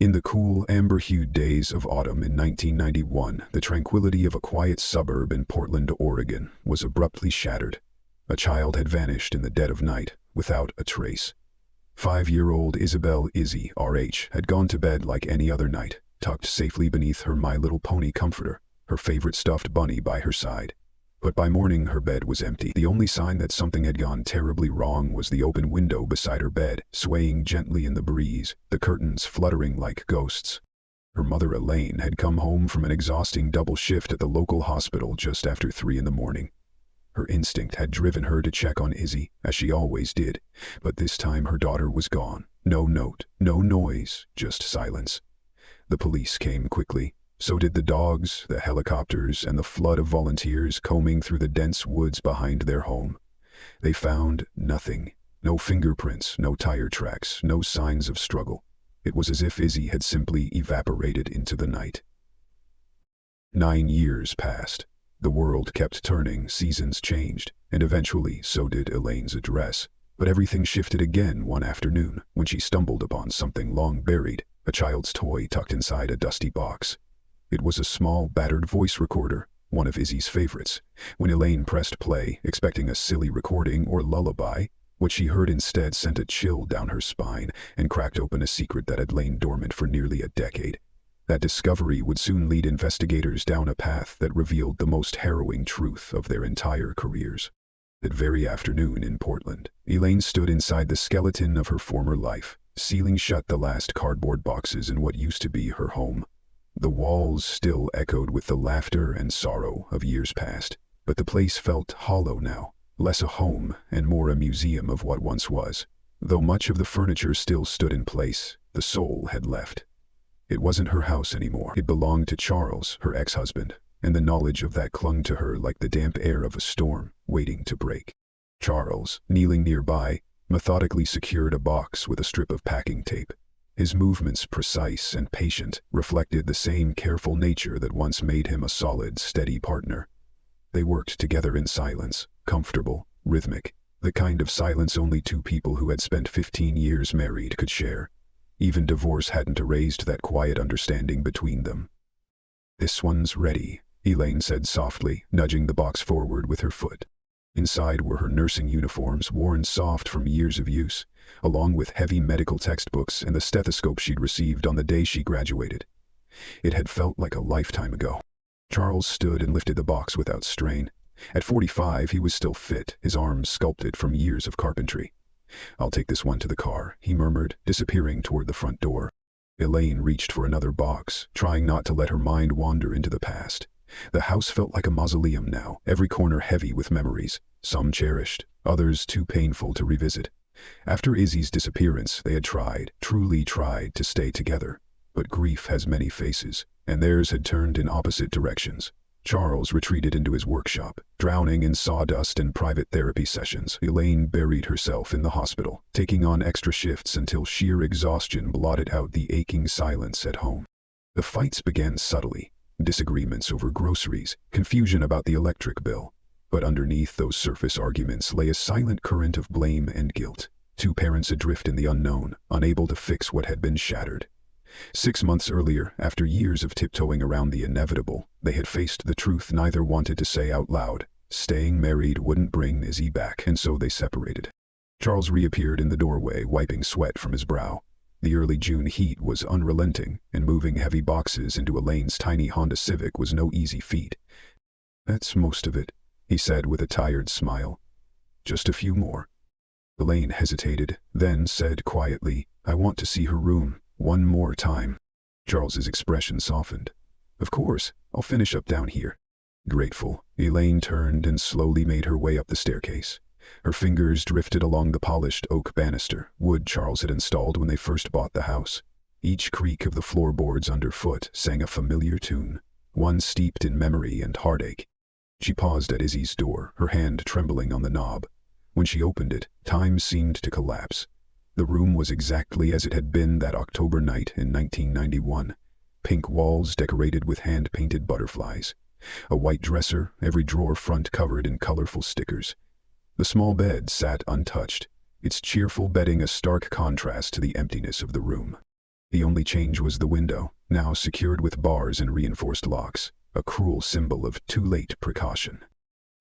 In the cool, amber-hued days of autumn in 1991, the tranquility of a quiet suburb in Portland, Oregon, was abruptly shattered. A child had vanished in the dead of night, without a trace. 5-year-old Isabel Izzy, R.H., had gone to bed like any other night, tucked safely beneath her My Little Pony comforter, her favorite stuffed bunny by her side. But by morning her bed was empty. The only sign that something had gone terribly wrong was the open window beside her bed, swaying gently in the breeze, the curtains fluttering like ghosts. Her mother Elaine had come home from an exhausting double shift at the local hospital just after 3 in the morning. Her instinct had driven her to check on Izzy, as she always did, but this time her daughter was gone. No note, no noise, just silence. The police came quickly. So did the dogs, the helicopters, and the flood of volunteers combing through the dense woods behind their home. They found nothing. No fingerprints, no tire tracks, no signs of struggle. It was as if Izzy had simply evaporated into the night. 9 years passed. The world kept turning, seasons changed, and eventually so did Elaine's address. But everything shifted again one afternoon when she stumbled upon something long buried, a child's toy tucked inside a dusty box. It was a small, battered voice recorder, one of Izzy's favorites. When Elaine pressed play, expecting a silly recording or lullaby, what she heard instead sent a chill down her spine and cracked open a secret that had lain dormant for nearly a decade. That discovery would soon lead investigators down a path that revealed the most harrowing truth of their entire careers. That very afternoon in Portland, Elaine stood inside the skeleton of her former life, sealing shut the last cardboard boxes in what used to be her home. The walls still echoed with the laughter and sorrow of years past, but the place felt hollow now, less a home and more a museum of what once was. Though much of the furniture still stood in place, the soul had left. It wasn't her house anymore. It belonged to Charles, her ex-husband, and the knowledge of that clung to her like the damp air of a storm waiting to break. Charles, kneeling nearby, methodically secured a box with a strip of packing tape. His movements, precise and patient, reflected the same careful nature that once made him a solid, steady partner. They worked together in silence, comfortable, rhythmic, the kind of silence only two people who had spent 15 years married could share. Even divorce hadn't erased that quiet understanding between them. "This one's ready," Elaine said softly, nudging the box forward with her foot. Inside were her nursing uniforms, worn soft from years of use, along with heavy medical textbooks and the stethoscope she'd received on the day she graduated. It had felt like a lifetime ago. Charles stood and lifted the box without strain. At 45, he was still fit, his arms sculpted from years of carpentry. "I'll take this one to the car," he murmured, disappearing toward the front door. Elaine reached for another box, trying not to let her mind wander into the past. The house felt like a mausoleum now, every corner heavy with memories, some cherished, others too painful to revisit. After Izzy's disappearance, they had tried, truly tried, to stay together. But grief has many faces, and theirs had turned in opposite directions. Charles retreated into his workshop, drowning in sawdust and private therapy sessions. Elaine buried herself in the hospital, taking on extra shifts until sheer exhaustion blotted out the aching silence at home. The fights began subtly. Disagreements over groceries, confusion about the electric bill. But underneath those surface arguments lay a silent current of blame and guilt. Two parents adrift in the unknown, unable to fix what had been shattered. 6 months earlier, after years of tiptoeing around the inevitable, they had faced the truth neither wanted to say out loud. Staying married wouldn't bring Izzy back, and so they separated. Charles reappeared in the doorway, wiping sweat from his brow. The early June heat was unrelenting, and moving heavy boxes into Elaine's tiny Honda Civic was no easy feat. "That's most of it," he said with a tired smile. "Just a few more." Elaine hesitated, then said quietly, "I want to see her room, one more time." Charles's expression softened. "Of course, I'll finish up down here." Grateful, Elaine turned and slowly made her way up the staircase. Her fingers drifted along the polished oak banister, wood Charles had installed when they first bought the house. Each creak of the floorboards underfoot sang a familiar tune, one steeped in memory and heartache. She paused at Izzy's door, her hand trembling on the knob. When she opened it, time seemed to collapse. The room was exactly as it had been that October night in 1991. Pink walls decorated with hand-painted butterflies. A white dresser, every drawer front covered in colorful stickers. The small bed sat untouched, its cheerful bedding a stark contrast to the emptiness of the room. The only change was the window, now secured with bars and reinforced locks, a cruel symbol of too late precaution.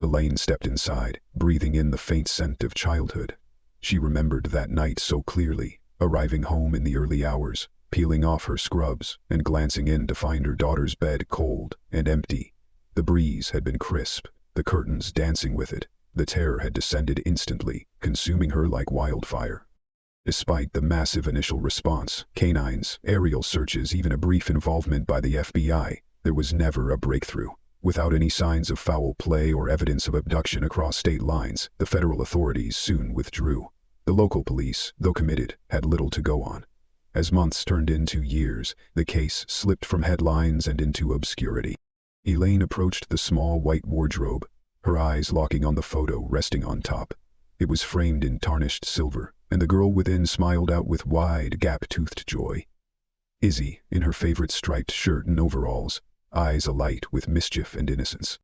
Elaine stepped inside, breathing in the faint scent of childhood. She remembered that night so clearly, arriving home in the early hours, peeling off her scrubs, and glancing in to find her daughter's bed cold and empty. The breeze had been crisp, the curtains dancing with it. The terror had descended instantly, consuming her like wildfire. Despite the massive initial response, canines, aerial searches, even a brief involvement by the FBI, there was never a breakthrough. Without any signs of foul play or evidence of abduction across state lines, the federal authorities soon withdrew. The local police, though committed, had little to go on. As months turned into years, the case slipped from headlines and into obscurity. Elaine approached the small white wardrobe, her eyes locking on the photo resting on top. It was framed in tarnished silver, and the girl within smiled out with wide, gap-toothed joy. Izzy, in her favorite striped shirt and overalls, eyes alight with mischief and innocence.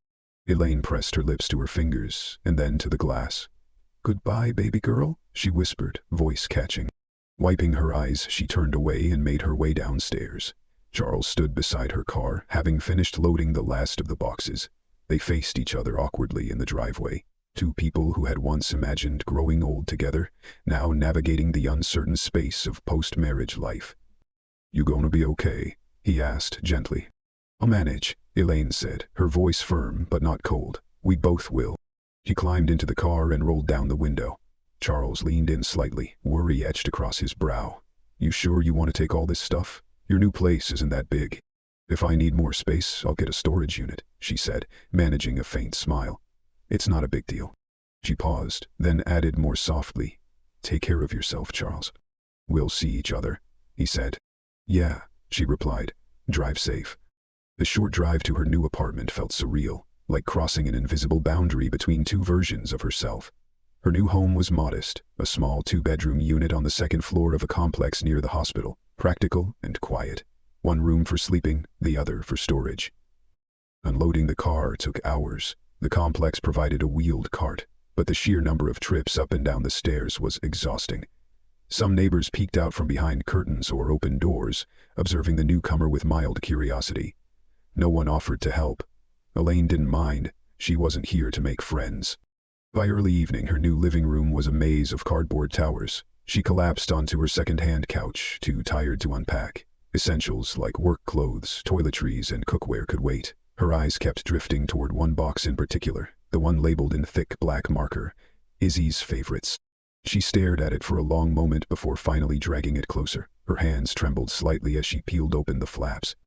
Elaine pressed her lips to her fingers, and then to the glass. "Goodbye, baby girl," she whispered, voice catching. Wiping her eyes, she turned away and made her way downstairs. Charles stood beside her car, having finished loading the last of the boxes. They faced each other awkwardly in the driveway. Two people who had once imagined growing old together, now navigating the uncertain space of post-marriage life. "You gonna be okay?" he asked gently. "I'll manage," Elaine said, her voice firm but not cold. "We both will." She climbed into the car and rolled down the window. Charles leaned in slightly, worry etched across his brow. "You sure you want to take all this stuff? Your new place isn't that big." "If I need more space, I'll get a storage unit," she said, managing a faint smile. "It's not a big deal." She paused, then added more softly, "Take care of yourself, Charles." "We'll see each other," he said. "Yeah," she replied. "Drive safe." The short drive to her new apartment felt surreal, like crossing an invisible boundary between two versions of herself. Her new home was modest, a small two-bedroom unit on the second floor of a complex near the hospital, practical and quiet. One room for sleeping, the other for storage. Unloading the car took hours. The complex provided a wheeled cart, but the sheer number of trips up and down the stairs was exhausting. Some neighbors peeked out from behind curtains or open doors, observing the newcomer with mild curiosity. No one offered to help. Elaine didn't mind. She wasn't here to make friends. By early evening, her new living room was a maze of cardboard towers. She collapsed onto her second-hand couch, too tired to unpack. Essentials like work clothes, toiletries, and cookware could wait. Her eyes kept drifting toward one box in particular, the one labeled in thick black marker, Izzy's favorites. She stared at it for a long moment before finally dragging it closer. Her hands trembled slightly as she peeled open the flaps.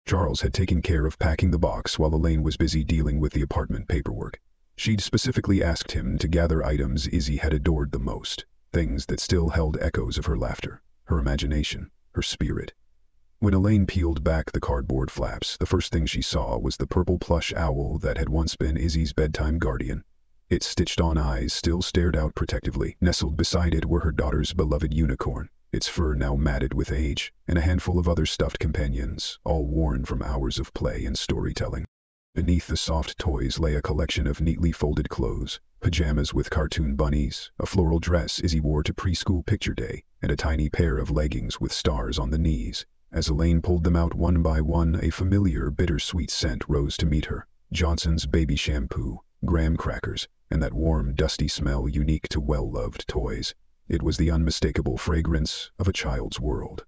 Charles had taken care of packing the box while Elaine was busy dealing with the apartment paperwork. She'd specifically asked him to gather items Izzy had adored the most, things that still held echoes of her laughter, her imagination, her spirit. When Elaine peeled back the cardboard flaps, the first thing she saw was the purple plush owl that had once been Izzy's bedtime guardian. Its stitched-on eyes still stared out protectively. Nestled beside it were her daughter's beloved unicorn, its fur now matted with age, and a handful of other stuffed companions, all worn from hours of play and storytelling. Beneath the soft toys lay a collection of neatly folded clothes, pajamas with cartoon bunnies, a floral dress Izzy wore to preschool picture day, and a tiny pair of leggings with stars on the knees. As Elaine pulled them out one by one, a familiar, bittersweet scent rose to meet her. Johnson's baby shampoo, graham crackers, and that warm, dusty smell unique to well-loved toys. It was the unmistakable fragrance of a child's world.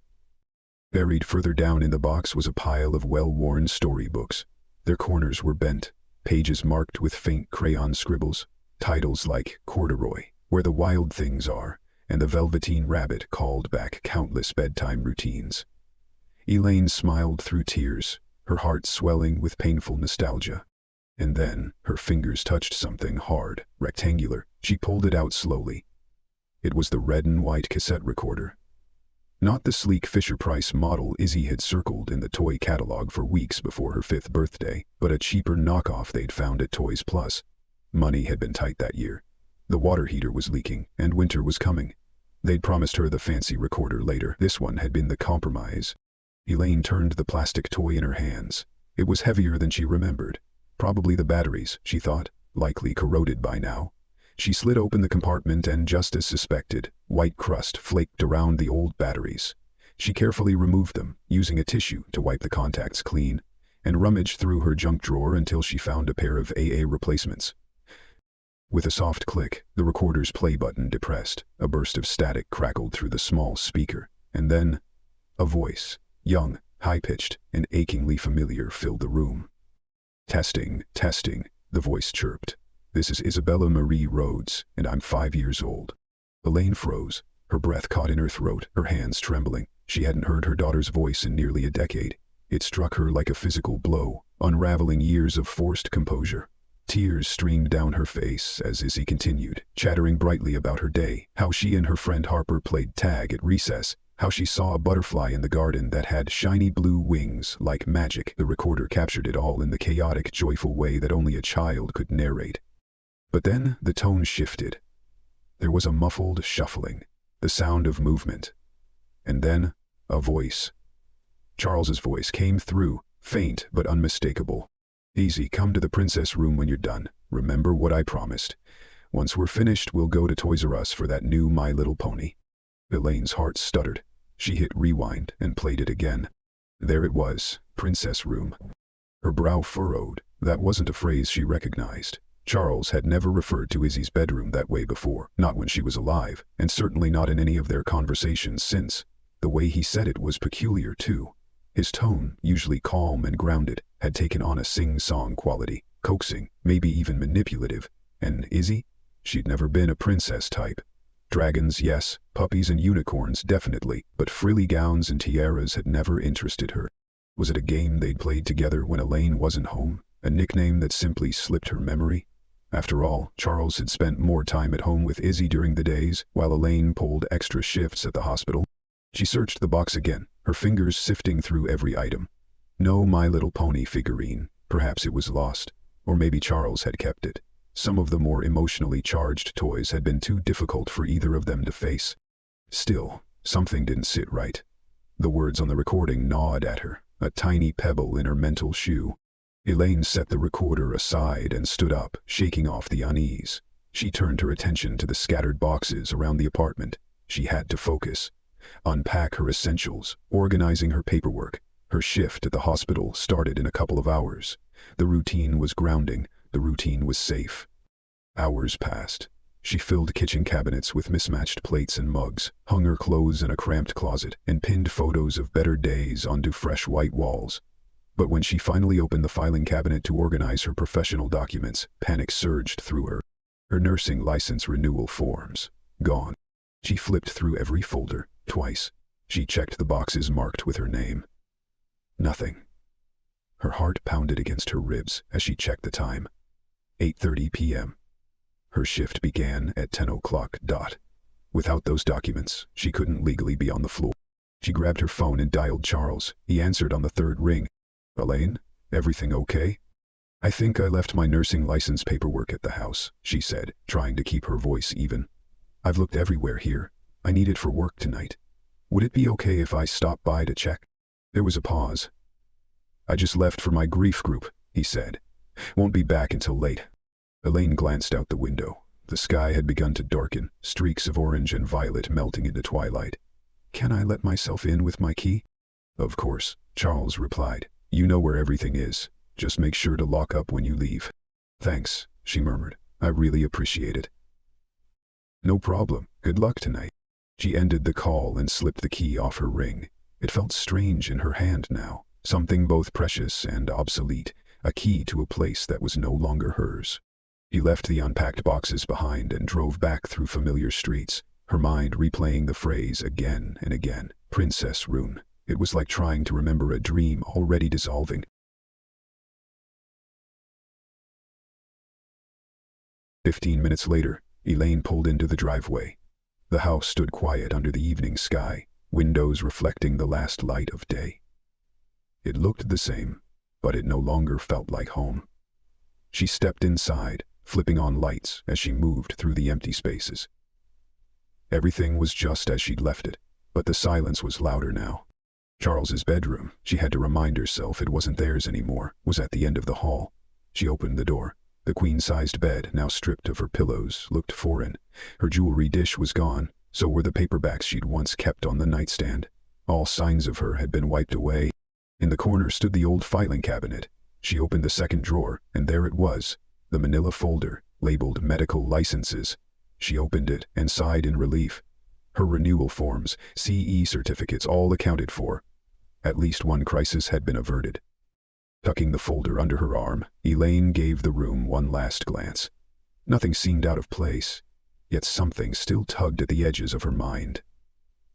Buried further down in the box was a pile of well-worn storybooks. Their corners were bent, pages marked with faint crayon scribbles, titles like Corduroy, Where the Wild Things Are, and The Velveteen Rabbit called back countless bedtime routines. Elaine smiled through tears, her heart swelling with painful nostalgia. And then, her fingers touched something hard, rectangular. She pulled it out slowly. It was the red and white cassette recorder. Not the sleek Fisher-Price model Izzy had circled in the toy catalog for weeks before her 5th birthday, but a cheaper knockoff they'd found at Toys Plus. Money had been tight that year. The water heater was leaking, and winter was coming. They'd promised her the fancy recorder later. This one had been the compromise. Elaine turned the plastic toy in her hands. It was heavier than she remembered. Probably the batteries, she thought, likely corroded by now. She slid open the compartment and, just as suspected, white crust flaked around the old batteries. She carefully removed them, using a tissue to wipe the contacts clean, and rummaged through her junk drawer until she found a pair of AA replacements. With a soft click, the recorder's play button depressed. A burst of static crackled through the small speaker, and then a voice, young, high-pitched, and achingly familiar, filled the room. "Testing, testing," the voice chirped. "This is Isabella Marie Rhodes, and I'm 5 years old." Elaine froze, her breath caught in her throat, her hands trembling. She hadn't heard her daughter's voice in nearly a decade. It struck her like a physical blow, unraveling years of forced composure. Tears streamed down her face as Izzy continued, chattering brightly about her day, how she and her friend Harper played tag at recess, how she saw a butterfly in the garden that had shiny blue wings like magic. The recorder captured it all in the chaotic, joyful way that only a child could narrate. But then the tone shifted. There was a muffled shuffling, the sound of movement. And then, a voice. Charles's voice came through, faint but unmistakable. "Easy, come to the princess room when you're done. Remember what I promised. Once we're finished, we'll go to Toys R Us for that new My Little Pony." Elaine's heart stuttered. She hit rewind and played it again. There it was, princess room. Her brow furrowed. That wasn't a phrase she recognized. Charles had never referred to Izzy's bedroom that way before, not when she was alive, and certainly not in any of their conversations since. The way he said it was peculiar too. His tone, usually calm and grounded, had taken on a sing-song quality, coaxing, maybe even manipulative. And Izzy? She'd never been a princess type. Dragons, yes, puppies and unicorns, definitely, but frilly gowns and tiaras had never interested her. Was it a game they'd played together when Elaine wasn't home? A nickname that simply slipped her memory? After all, Charles had spent more time at home with Izzy during the days, while Elaine pulled extra shifts at the hospital. She searched the box again, her fingers sifting through every item. No My Little Pony figurine. Perhaps it was lost. Or maybe Charles had kept it. Some of the more emotionally charged toys had been too difficult for either of them to face. Still, something didn't sit right. The words on the recording gnawed at her, a tiny pebble in her mental shoe. Elaine set the recorder aside and stood up, shaking off the unease. She turned her attention to the scattered boxes around the apartment. She had to focus. Unpack her essentials, organizing her paperwork. Her shift at the hospital started in a couple of hours. The routine was grounding, the routine was safe. Hours passed. She filled kitchen cabinets with mismatched plates and mugs, hung her clothes in a cramped closet, and pinned photos of better days onto fresh white walls. But when she finally opened the filing cabinet to organize her professional documents, panic surged through her. Her nursing license renewal forms. Gone. She flipped through every folder. Twice. She checked the boxes marked with her name. Nothing. Her heart pounded against her ribs as she checked the time. 8:30 p.m. Her shift began at 10 o'clock dot. Without those documents, she couldn't legally be on the floor. She grabbed her phone and dialed Charles. He answered on the third ring. "Elaine, everything okay?" "I think I left my nursing license paperwork at the house," she said, trying to keep her voice even. "I've looked everywhere here. I need it for work tonight. Would it be okay if I stopped by to check?" There was a pause. "I just left for my grief group," he said. "Won't be back until late." Elaine glanced out the window. The sky had begun to darken, streaks of orange and violet melting into twilight. "Can I let myself in with my key?" "Of course," Charles replied. "You know where everything is. Just make sure to lock up when you leave." "Thanks," she murmured. "I really appreciate it." "No problem. Good luck tonight." She ended the call and slipped the key off her ring. It felt strange in her hand now, something both precious and obsolete, a key to a place that was no longer hers. She left the unpacked boxes behind and drove back through familiar streets, her mind replaying the phrase again and again. Princess Rune. It was like trying to remember a dream already dissolving. 15 minutes later, Elaine pulled into the driveway. The house stood quiet under the evening sky, windows reflecting the last light of day. It looked the same, but it no longer felt like home. She stepped inside, flipping on lights as she moved through the empty spaces. Everything was just as she'd left it, but the silence was louder now. Charles's bedroom, she had to remind herself it wasn't theirs anymore, was at the end of the hall. She opened the door. The queen-sized bed, now stripped of her pillows, looked foreign. Her jewelry dish was gone, so were the paperbacks she'd once kept on the nightstand. All signs of her had been wiped away. In the corner stood the old filing cabinet. She opened the second drawer, and there it was, the manila folder, labeled medical licenses. She opened it and sighed in relief. Her renewal forms, CE certificates, all accounted for. At least one crisis had been averted. Tucking the folder under her arm, Elaine gave the room one last glance. Nothing seemed out of place, yet something still tugged at the edges of her mind.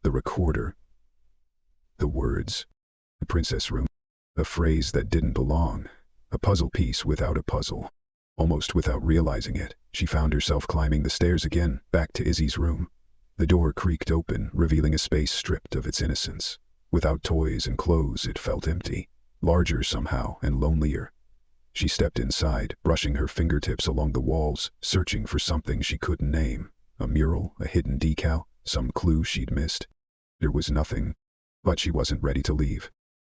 The recorder. The words. The princess room. A phrase that didn't belong. A puzzle piece without a puzzle. Almost without realizing it, she found herself climbing the stairs again, back to Izzy's room. The door creaked open, revealing a space stripped of its innocence. Without toys and clothes, it felt empty, larger somehow and lonelier. She stepped inside, brushing her fingertips along the walls, searching for something she couldn't name. A mural, a hidden decal, some clue she'd missed. There was nothing, but she wasn't ready to leave.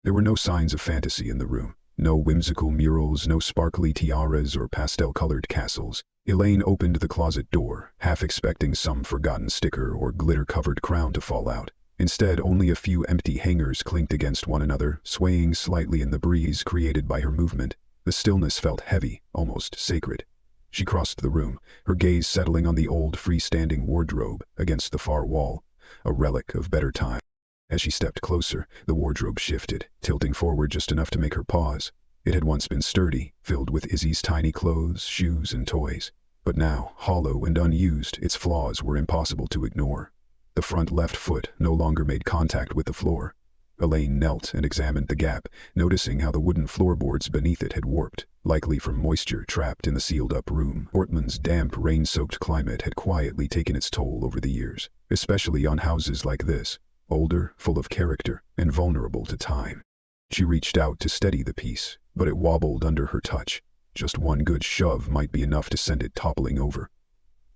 There were no signs of fantasy in the room. No whimsical murals, no sparkly tiaras or pastel-colored castles. Elaine opened the closet door, half expecting some forgotten sticker or glitter-covered crown to fall out. Instead, only a few empty hangers clinked against one another, swaying slightly in the breeze created by her movement. The stillness felt heavy, almost sacred. She crossed the room, her gaze settling on the old freestanding wardrobe against the far wall, a relic of better time. As she stepped closer, the wardrobe shifted, tilting forward just enough to make her pause. It had once been sturdy, filled with Izzy's tiny clothes, shoes, and toys. But now, hollow and unused, its flaws were impossible to ignore. The front left foot no longer made contact with the floor. Elaine knelt and examined the gap, noticing how the wooden floorboards beneath it had warped, likely from moisture trapped in the sealed-up room. Portland's damp, rain-soaked climate had quietly taken its toll over the years, especially on houses like this. Older, full of character, and vulnerable to time. She reached out to steady the piece, but it wobbled under her touch. Just one good shove might be enough to send it toppling over.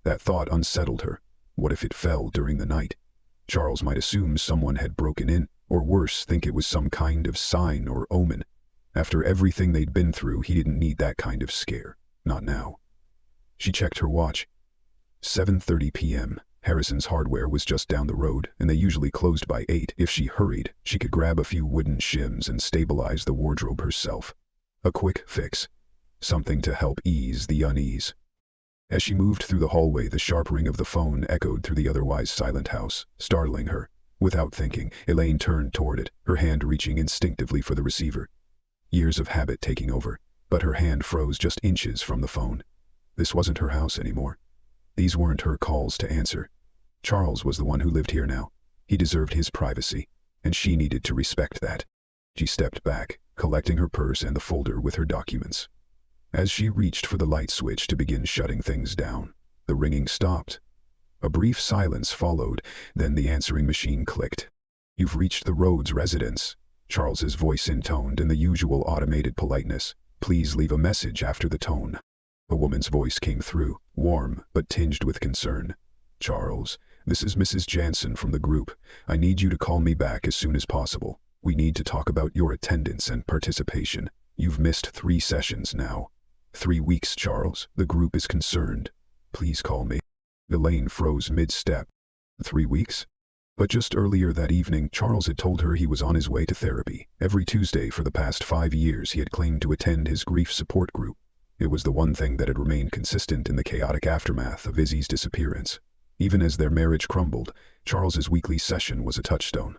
That thought unsettled her. What if it fell during the night? Charles might assume someone had broken in, or worse, think it was some kind of sign or omen. After everything they'd been through, he didn't need that kind of scare. Not now. She checked her watch. 7:30 p.m. Harrison's Hardware was just down the road, and they usually closed by 8. If she hurried, she could grab a few wooden shims and stabilize the wardrobe herself. A quick fix. Something to help ease the unease. As she moved through the hallway, the sharp ring of the phone echoed through the otherwise silent house, startling her. Without thinking, Elaine turned toward it, her hand reaching instinctively for the receiver. Years of habit taking over, but her hand froze just inches from the phone. This wasn't her house anymore. These weren't her calls to answer. Charles was the one who lived here now. He deserved his privacy, and she needed to respect that. She stepped back, collecting her purse and the folder with her documents. As she reached for the light switch to begin shutting things down, the ringing stopped. A brief silence followed, then the answering machine clicked. "You've reached the Rhodes residence," Charles's voice intoned in the usual automated politeness. "Please leave a message after the tone." A woman's voice came through, warm but tinged with concern. "Charles, this is Mrs. Jansen from the group. I need you to call me back as soon as possible. We need to talk about your attendance and participation. You've missed 3 sessions now." 3 weeks, Charles. The group is concerned. Please call me. Elaine froze mid-step. 3 weeks? But just earlier that evening, Charles had told her he was on his way to therapy. Every Tuesday for the past 5 years, he had claimed to attend his grief support group. It was the one thing that had remained consistent in the chaotic aftermath of Izzy's disappearance. Even as their marriage crumbled, Charles's weekly session was a touchstone.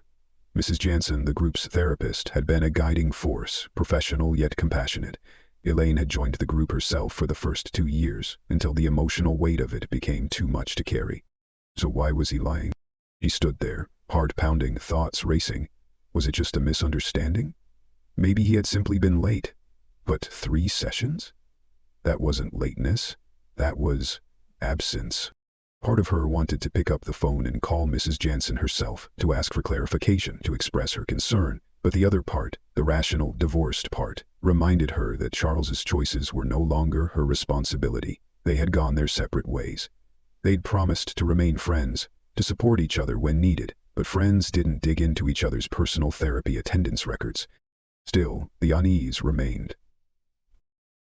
Mrs. Jansen, the group's therapist, had been a guiding force, professional yet compassionate. Elaine had joined the group herself for the first 2 years, until the emotional weight of it became too much to carry. So why was he lying? He stood there, heart pounding, thoughts racing. Was it just a misunderstanding? Maybe he had simply been late. But 3 sessions? That wasn't lateness. That was absence. Part of her wanted to pick up the phone and call Mrs. Jansen herself, to ask for clarification, to express her concern. But the other part, the rational, divorced part, reminded her that Charles's choices were no longer her responsibility. They had gone their separate ways. They'd promised to remain friends, to support each other when needed, but friends didn't dig into each other's personal therapy attendance records. Still, the unease remained.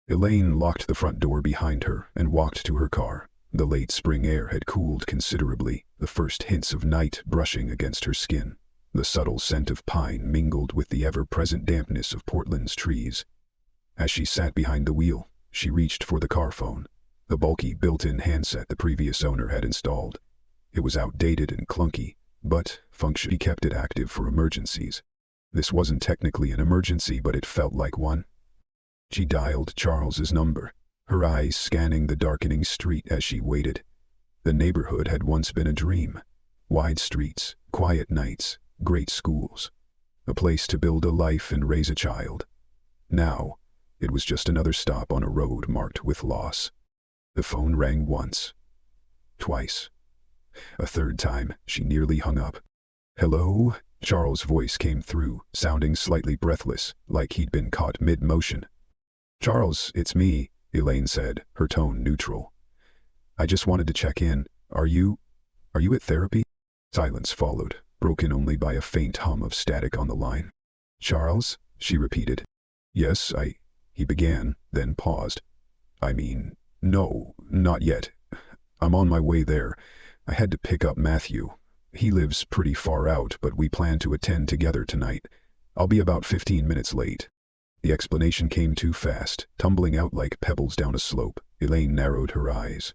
Elaine locked the front door behind her and walked to her car. The late spring air had cooled considerably, the first hints of night brushing against her skin. The subtle scent of pine mingled with the ever-present dampness of Portland's trees. As she sat behind the wheel, she reached for the car phone, the bulky built-in handset the previous owner had installed. It was outdated and clunky, but she kept it active for emergencies. This wasn't technically an emergency, but it felt like one. She dialed Charles's number, her eyes scanning the darkening street as she waited. The neighborhood had once been a dream. Wide streets, quiet nights, great schools. A place to build a life and raise a child. Now, it was just another stop on a road marked with loss. The phone rang once. Twice. A third time, she nearly hung up. "Hello?" Charles' voice came through, sounding slightly breathless, like he'd been caught mid-motion. "Charles, it's me," Elaine said, her tone neutral. "I just wanted to check in. Are you at therapy?" Silence followed, broken only by a faint hum of static on the line. "Charles?" she repeated. "Yes, he began, then paused. "I mean, no, not yet. I'm on my way there. I had to pick up Matthew. He lives pretty far out, but we plan to attend together tonight. I'll be about 15 minutes late." The explanation came too fast, tumbling out like pebbles down a slope. Elaine narrowed her eyes.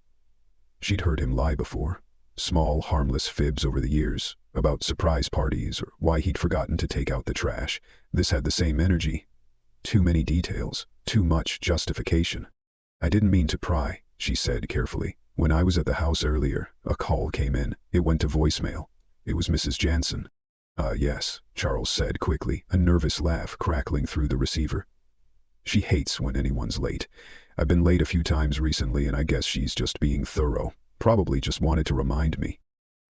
She'd heard him lie before. Small, harmless fibs over the years, about surprise parties or why he'd forgotten to take out the trash. This had the same energy. Too many details, too much justification. "I didn't mean to pry," she said carefully. "When I was at the house earlier, a call came in. It went to voicemail. It was Mrs. Jansen." Yes," Charles said quickly, a nervous laugh crackling through the receiver. "She hates when anyone's late. I've been late a few times recently, and I guess she's just being thorough. Probably just wanted to remind me."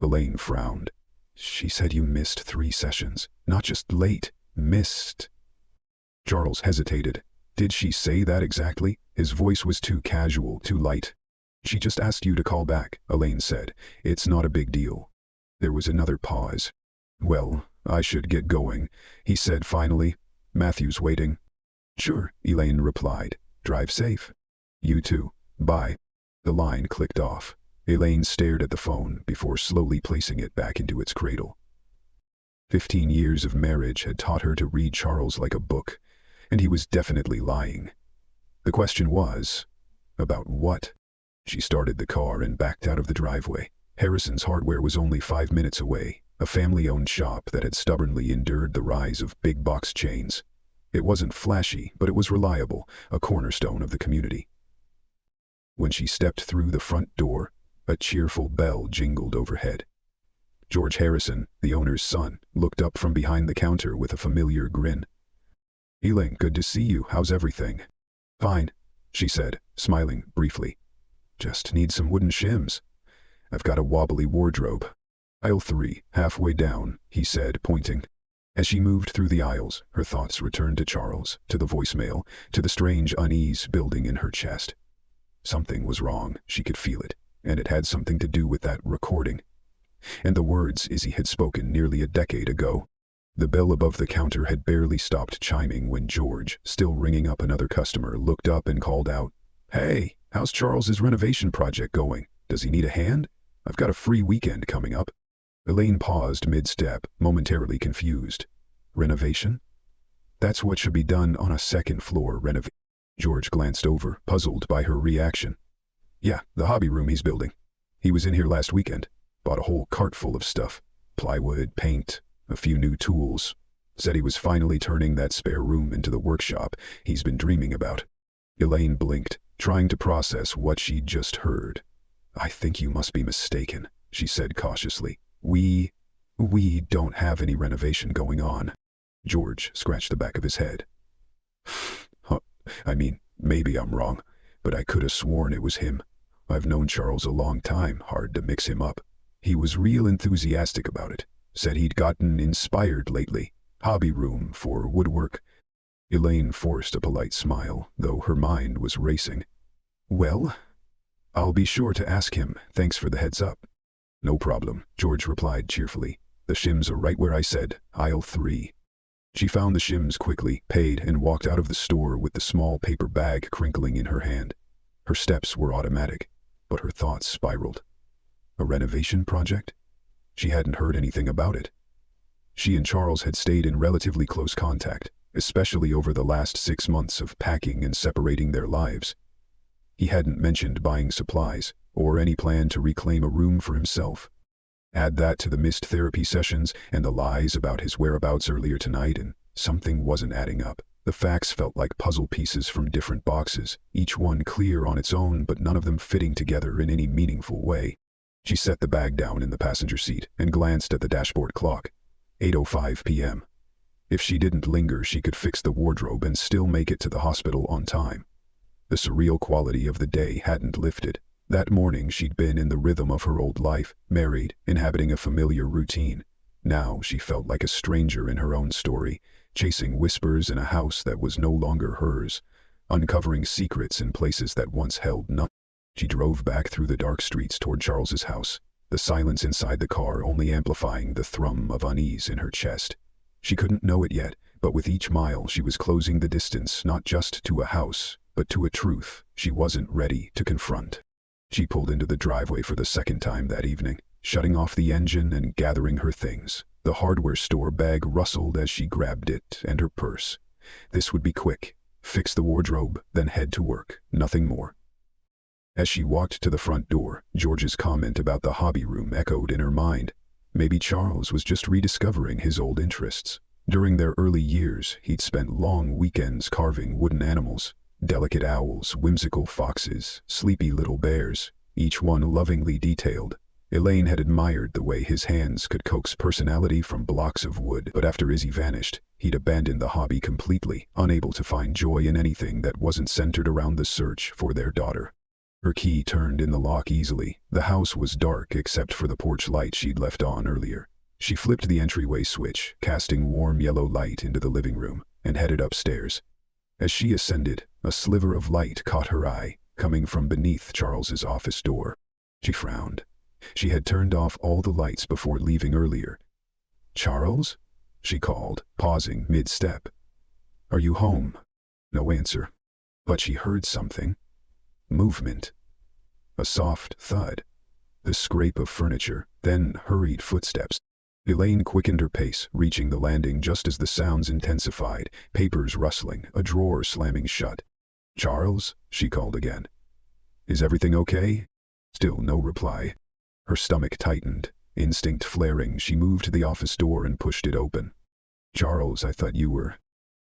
Elaine frowned. "She said you missed 3 sessions. Not just late, missed." Charles hesitated. Did she say that exactly? His voice was too casual, too light. "She just asked you to call back," Elaine said. "It's not a big deal." There was another pause. "Well, I should get going," he said finally. "Matthew's waiting." "Sure," Elaine replied. "Drive safe." "You too. Bye." The line clicked off. Elaine stared at the phone before slowly placing it back into its cradle. 15 years of marriage had taught her to read Charles like a book, and he was definitely lying. The question was, about what? She started the car and backed out of the driveway. Harrison's Hardware was only 5 minutes away, a family-owned shop that had stubbornly endured the rise of big-box chains. It wasn't flashy, but it was reliable, a cornerstone of the community. When she stepped through the front door, a cheerful bell jingled overhead. George Harrison, the owner's son, looked up from behind the counter with a familiar grin. "Elaine, good to see you. How's everything?" "Fine," she said, smiling briefly. "Just need some wooden shims. I've got a wobbly wardrobe." "Aisle 3, halfway down," he said, pointing. As she moved through the aisles, her thoughts returned to Charles, to the voicemail, to the strange unease building in her chest. Something was wrong, she could feel it, and it had something to do with that recording. And the words Izzy had spoken nearly a decade ago. The bell above the counter had barely stopped chiming when George, still ringing up another customer, looked up and called out, "Hey, how's Charles's renovation project going? Does he need a hand? I've got a free weekend coming up." Elaine paused mid-step, momentarily confused. Renovation? That's what should be done on a second-floor renovation. George glanced over, puzzled by her reaction. "Yeah, the hobby room he's building. He was in here last weekend. Bought a whole cart full of stuff. Plywood, paint, a few new tools. Said he was finally turning that spare room into the workshop he's been dreaming about." Elaine blinked, trying to process what she'd just heard. "I think you must be mistaken," she said cautiously. We don't have any renovation going on." George scratched the back of his head. I mean, maybe I'm wrong, but I could have sworn it was him. I've known Charles a long time, hard to mix him up. He was real enthusiastic about it. Said he'd gotten inspired lately. Hobby room for woodwork." Elaine forced a polite smile, though her mind was racing. "Well, I'll be sure to ask him. Thanks for the heads up." "No problem," George replied cheerfully. "The shims are right where I said, aisle 3. She found the shims quickly, paid, and walked out of the store with the small paper bag crinkling in her hand. Her steps were automatic, but her thoughts spiraled. A renovation project? She hadn't heard anything about it. She and Charles had stayed in relatively close contact, especially over the last 6 months of packing and separating their lives. He hadn't mentioned buying supplies, or any plan to reclaim a room for himself. Add that to the missed therapy sessions and the lies about his whereabouts earlier tonight, and something wasn't adding up. The facts felt like puzzle pieces from different boxes, each one clear on its own but none of them fitting together in any meaningful way. She set the bag down in the passenger seat and glanced at the dashboard clock. 8:05 p.m. If she didn't linger, she could fix the wardrobe and still make it to the hospital on time. The surreal quality of the day hadn't lifted. That morning she'd been in the rhythm of her old life, married, inhabiting a familiar routine. Now she felt like a stranger in her own story, chasing whispers in a house that was no longer hers, uncovering secrets in places that once held none. She drove back through the dark streets toward Charles's house, the silence inside the car only amplifying the thrum of unease in her chest. She couldn't know it yet, but with each mile she was closing the distance not just to a house, but to a truth she wasn't ready to confront. She pulled into the driveway for the second time that evening, shutting off the engine and gathering her things. The hardware store bag rustled as she grabbed it and her purse. This would be quick. Fix the wardrobe, then head to work. Nothing more. As she walked to the front door, George's comment about the hobby room echoed in her mind. Maybe Charles was just rediscovering his old interests. During their early years, he'd spent long weekends carving wooden animals, delicate owls, whimsical foxes, sleepy little bears, each one lovingly detailed. Elaine had admired the way his hands could coax personality from blocks of wood, but after Izzy vanished, he'd abandoned the hobby completely, unable to find joy in anything that wasn't centered around the search for their daughter. Her key turned in the lock easily. The house was dark except for the porch light she'd left on earlier. She flipped the entryway switch, casting warm yellow light into the living room, and headed upstairs. As she ascended, a sliver of light caught her eye, coming from beneath Charles's office door. She frowned. She had turned off all the lights before leaving earlier. "Charles?" she called, pausing mid-step. "Are you home?" No answer. But she heard something. Movement. A soft thud. The scrape of furniture, then hurried footsteps. Elaine quickened her pace, reaching the landing just as the sounds intensified, papers rustling, a drawer slamming shut. "Charles?" she called again. "Is everything okay?" Still no reply. Her stomach tightened. Instinct flaring, she moved to the office door and pushed it open. "Charles, I thought you were..."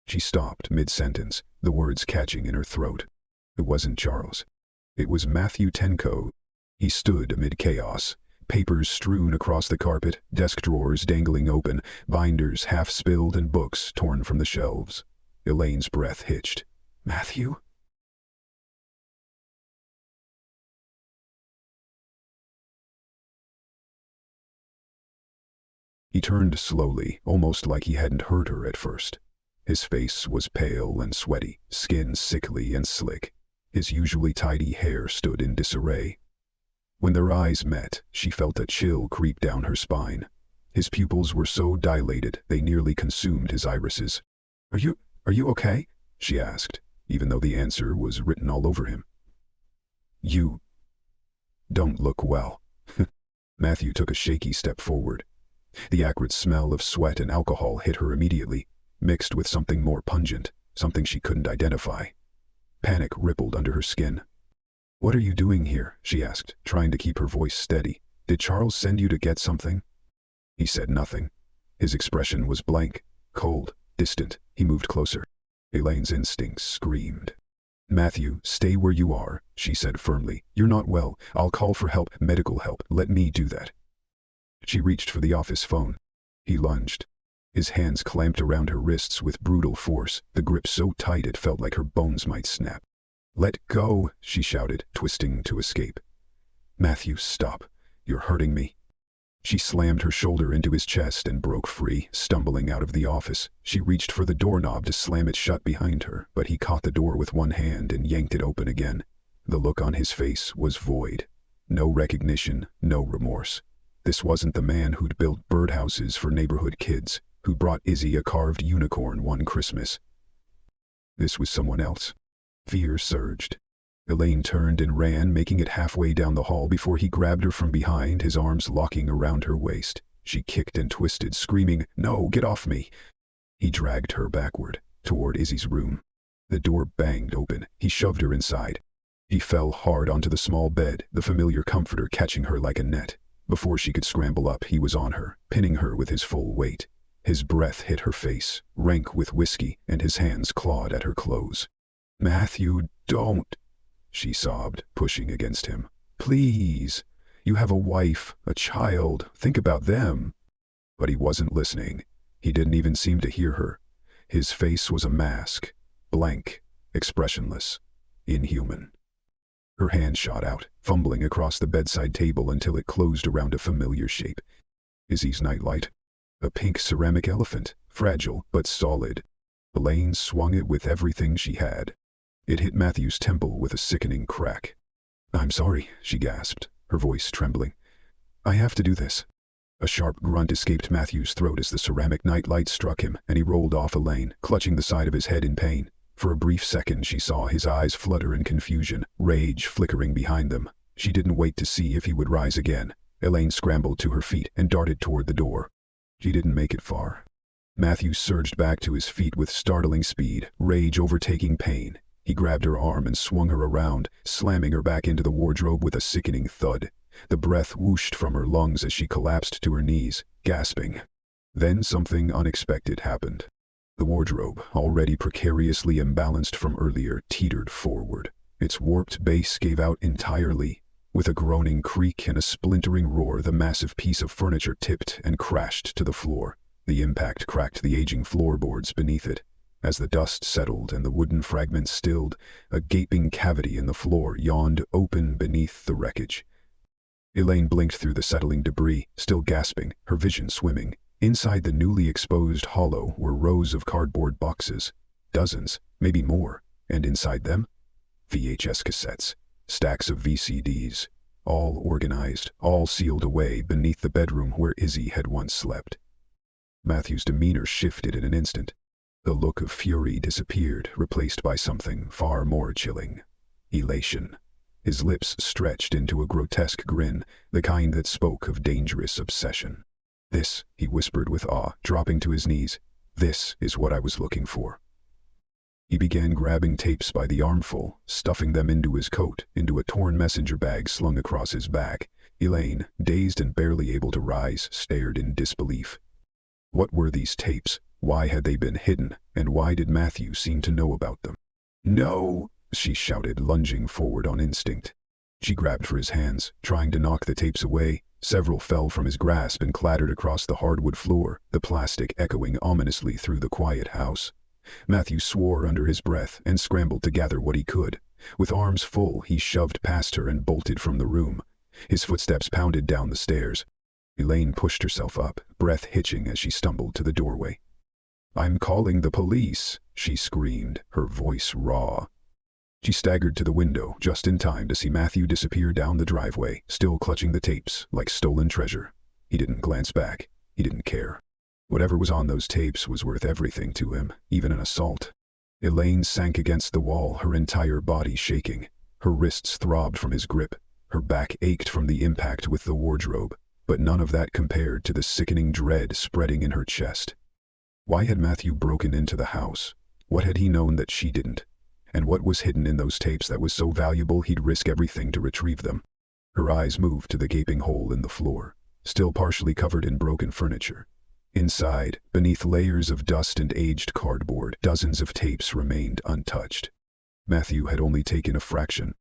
She stopped mid-sentence, the words catching in her throat. It wasn't Charles. It was Matthew Tenko. He stood amid chaos, papers strewn across the carpet, desk drawers dangling open, binders half spilled and books torn from the shelves. Elaine's breath hitched. "Matthew?" He turned slowly, almost like he hadn't heard her at first. His face was pale and sweaty, skin sickly and slick. His usually tidy hair stood in disarray. When their eyes met, she felt a chill creep down her spine. His pupils were so dilated they nearly consumed his irises. Are you okay?" she asked, even though the answer was written all over him. "You don't look well." Matthew took a shaky step forward. The acrid smell of sweat and alcohol hit her immediately, mixed with something more pungent, something she couldn't identify. Panic rippled under her skin. "What are you doing here?" she asked, trying to keep her voice steady. "Did Charles send you to get something?" He said nothing. His expression was blank, cold, distant. He moved closer. Elaine's instincts screamed. "Matthew, stay where you are," she said firmly. "You're not well. I'll call for help, medical help. Let me do that." She reached for the office phone. He lunged. His hands clamped around her wrists with brutal force, the grip so tight it felt like her bones might snap. "Let go," she shouted, twisting to escape. "Matthew, stop. You're hurting me." She slammed her shoulder into his chest and broke free, stumbling out of the office. She reached for the doorknob to slam it shut behind her, but he caught the door with one hand and yanked it open again. The look on his face was void. No recognition, no remorse. This wasn't the man who'd built birdhouses for neighborhood kids, who brought Izzy a carved unicorn one Christmas. This was someone else. Fear surged. Elaine turned and ran, making it halfway down the hall before he grabbed her from behind, his arms locking around her waist. She kicked and twisted, screaming, "No, get off me!" He dragged her backward, toward Izzy's room. The door banged open. He shoved her inside. She fell hard onto the small bed, the familiar comforter catching her like a net. Before she could scramble up, he was on her, pinning her with his full weight. His breath hit her face, rank with whiskey, and his hands clawed at her clothes. "Matthew, don't," she sobbed, pushing against him. "Please. You have a wife, a child. Think about them." But he wasn't listening. He didn't even seem to hear her. His face was a mask, blank, expressionless, inhuman. Her hand shot out, fumbling across the bedside table until it closed around a familiar shape. Izzy's nightlight. A pink ceramic elephant, fragile but solid. Elaine swung it with everything she had. It hit Matthew's temple with a sickening crack. "I'm sorry," she gasped, her voice trembling. "I have to do this." A sharp grunt escaped Matthew's throat as the ceramic nightlight struck him, and he rolled off Elaine, clutching the side of his head in pain. For a brief second she saw his eyes flutter in confusion, rage flickering behind them. She didn't wait to see if he would rise again. Elaine scrambled to her feet and darted toward the door. She didn't make it far. Matthew surged back to his feet with startling speed, rage overtaking pain. He grabbed her arm and swung her around, slamming her back into the wardrobe with a sickening thud. The breath whooshed from her lungs as she collapsed to her knees, gasping. Then something unexpected happened. The wardrobe, already precariously imbalanced from earlier, teetered forward. Its warped base gave out entirely. With a groaning creak and a splintering roar, the massive piece of furniture tipped and crashed to the floor. The impact cracked the aging floorboards beneath it. As the dust settled and the wooden fragments stilled, a gaping cavity in the floor yawned open beneath the wreckage. Elaine blinked through the settling debris, still gasping, her vision swimming. Inside the newly exposed hollow were rows of cardboard boxes. Dozens, maybe more, and inside them, VHS cassettes, stacks of VCDs, all organized, all sealed away beneath the bedroom where Izzy had once slept. Matthew's demeanor shifted in an instant. The look of fury disappeared, replaced by something far more chilling. Elation. His lips stretched into a grotesque grin, the kind that spoke of dangerous obsession. "This," he whispered with awe, dropping to his knees. "This is what I was looking for." He began grabbing tapes by the armful, stuffing them into his coat, into a torn messenger bag slung across his back. Elaine, dazed and barely able to rise, stared in disbelief. What were these tapes? Why had they been hidden, and why did Matthew seem to know about them? "No!" she shouted, lunging forward on instinct. She grabbed for his hands, trying to knock the tapes away. Several fell from his grasp and clattered across the hardwood floor, the plastic echoing ominously through the quiet house. Matthew swore under his breath and scrambled to gather what he could. With arms full, he shoved past her and bolted from the room. His footsteps pounded down the stairs. Elaine pushed herself up, breath hitching as she stumbled to the doorway. "I'm calling the police," she screamed, her voice raw. She staggered to the window, just in time to see Matthew disappear down the driveway, still clutching the tapes like stolen treasure. He didn't glance back. He didn't care. Whatever was on those tapes was worth everything to him, even an assault. Elaine sank against the wall, her entire body shaking. Her wrists throbbed from his grip. Her back ached from the impact with the wardrobe, but none of that compared to the sickening dread spreading in her chest. Why had Matthew broken into the house? What had he known that she didn't? And what was hidden in those tapes that was so valuable he'd risk everything to retrieve them? Her eyes moved to the gaping hole in the floor, still partially covered in broken furniture. Inside, beneath layers of dust and aged cardboard, dozens of tapes remained untouched. Matthew had only taken a fraction.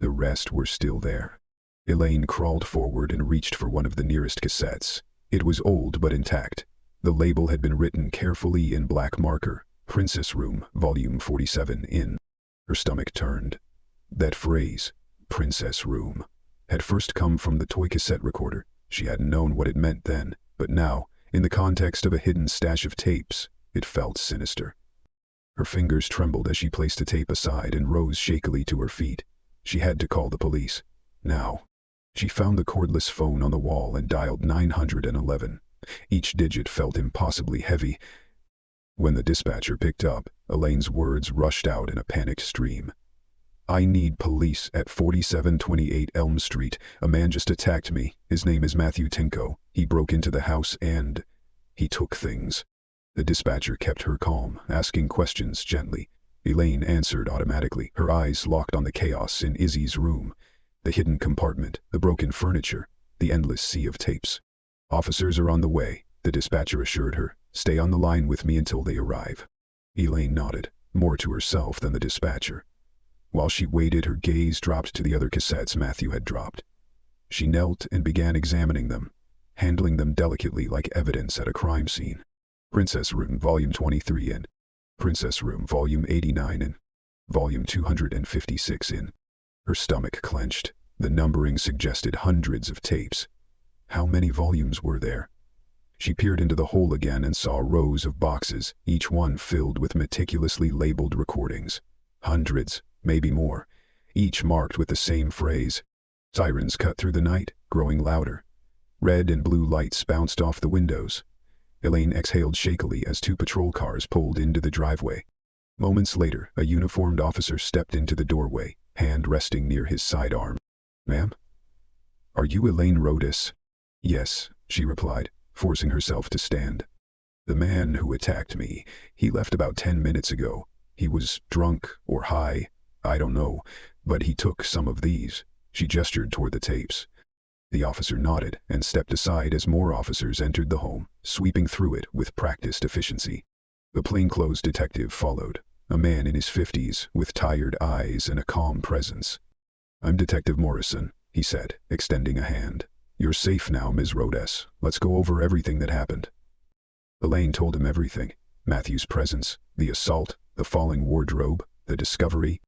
The rest were still there. Elaine crawled forward and reached for one of the nearest cassettes. It was old but intact. The label had been written carefully in black marker, "Princess Room, Volume 47 in." Her stomach turned. That phrase, "Princess Room," had first come from the toy cassette recorder. She hadn't known what it meant then, but now, in the context of a hidden stash of tapes, it felt sinister. Her fingers trembled as she placed a tape aside and rose shakily to her feet. She had to call the police. Now. She found the cordless phone on the wall and dialed 911. Each digit felt impossibly heavy. When the dispatcher picked up, Elaine's words rushed out in a panicked stream. "I need police at 4728 Elm Street. A man just attacked me. His name is Matthew Tinko. He broke into the house and he took things. The dispatcher kept her calm, asking questions gently. Elaine answered automatically, her eyes locked on the chaos in Izzy's room. The hidden compartment, the broken furniture, the endless sea of tapes. "Officers are on the way," the dispatcher assured her. "Stay on the line with me until they arrive." Elaine nodded, more to herself than the dispatcher. While she waited, her gaze dropped to the other cassettes Matthew had dropped. She knelt and began examining them, handling them delicately like evidence at a crime scene. Princess Room, Volume 23 in. Princess Room, Volume 89 in. Volume 256 in. Her stomach clenched. The numbering suggested hundreds of tapes. How many volumes were there? She peered into the hole again and saw rows of boxes, each one filled with meticulously labeled recordings. Hundreds, maybe more, each marked with the same phrase. Sirens cut through the night, growing louder. Red and blue lights bounced off the windows. Elaine exhaled shakily as 2 patrol cars pulled into the driveway. Moments later, a uniformed officer stepped into the doorway, hand resting near his sidearm. "Ma'am? Are you Elaine Rodas?" "Yes," she replied, forcing herself to stand. "The man who attacked me, he left about 10 minutes ago. He was drunk or high, I don't know, but he took some of these." She gestured toward the tapes. The officer nodded and stepped aside as more officers entered the home, sweeping through it with practiced efficiency. The plainclothes detective followed, a man in his 50s with tired eyes and a calm presence. "I'm Detective Morrison," he said, extending a hand. "You're safe now, Ms. Rodas. Let's go over everything that happened." Elaine told him everything. Matthew's presence, the assault, the falling wardrobe, the discovery.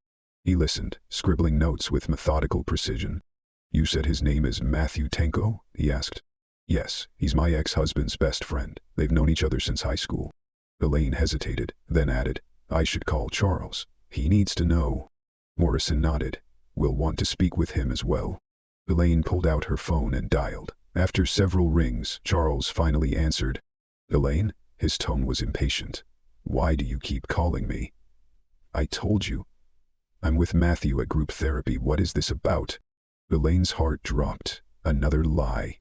He listened, scribbling notes with methodical precision. "You said his name is Matthew Tenko?" he asked. "Yes, he's my ex-husband's best friend. They've known each other since high school." Elaine hesitated, then added, "I should call Charles. He needs to know." Morrison nodded. "We'll want to speak with him as well." Elaine pulled out her phone and dialed. After several rings, Charles finally answered. "Elaine?" His tone was impatient. "Why do you keep calling me?" "I told you. I'm with Matthew at group therapy. What is this about?" Elaine's heart dropped. Another lie.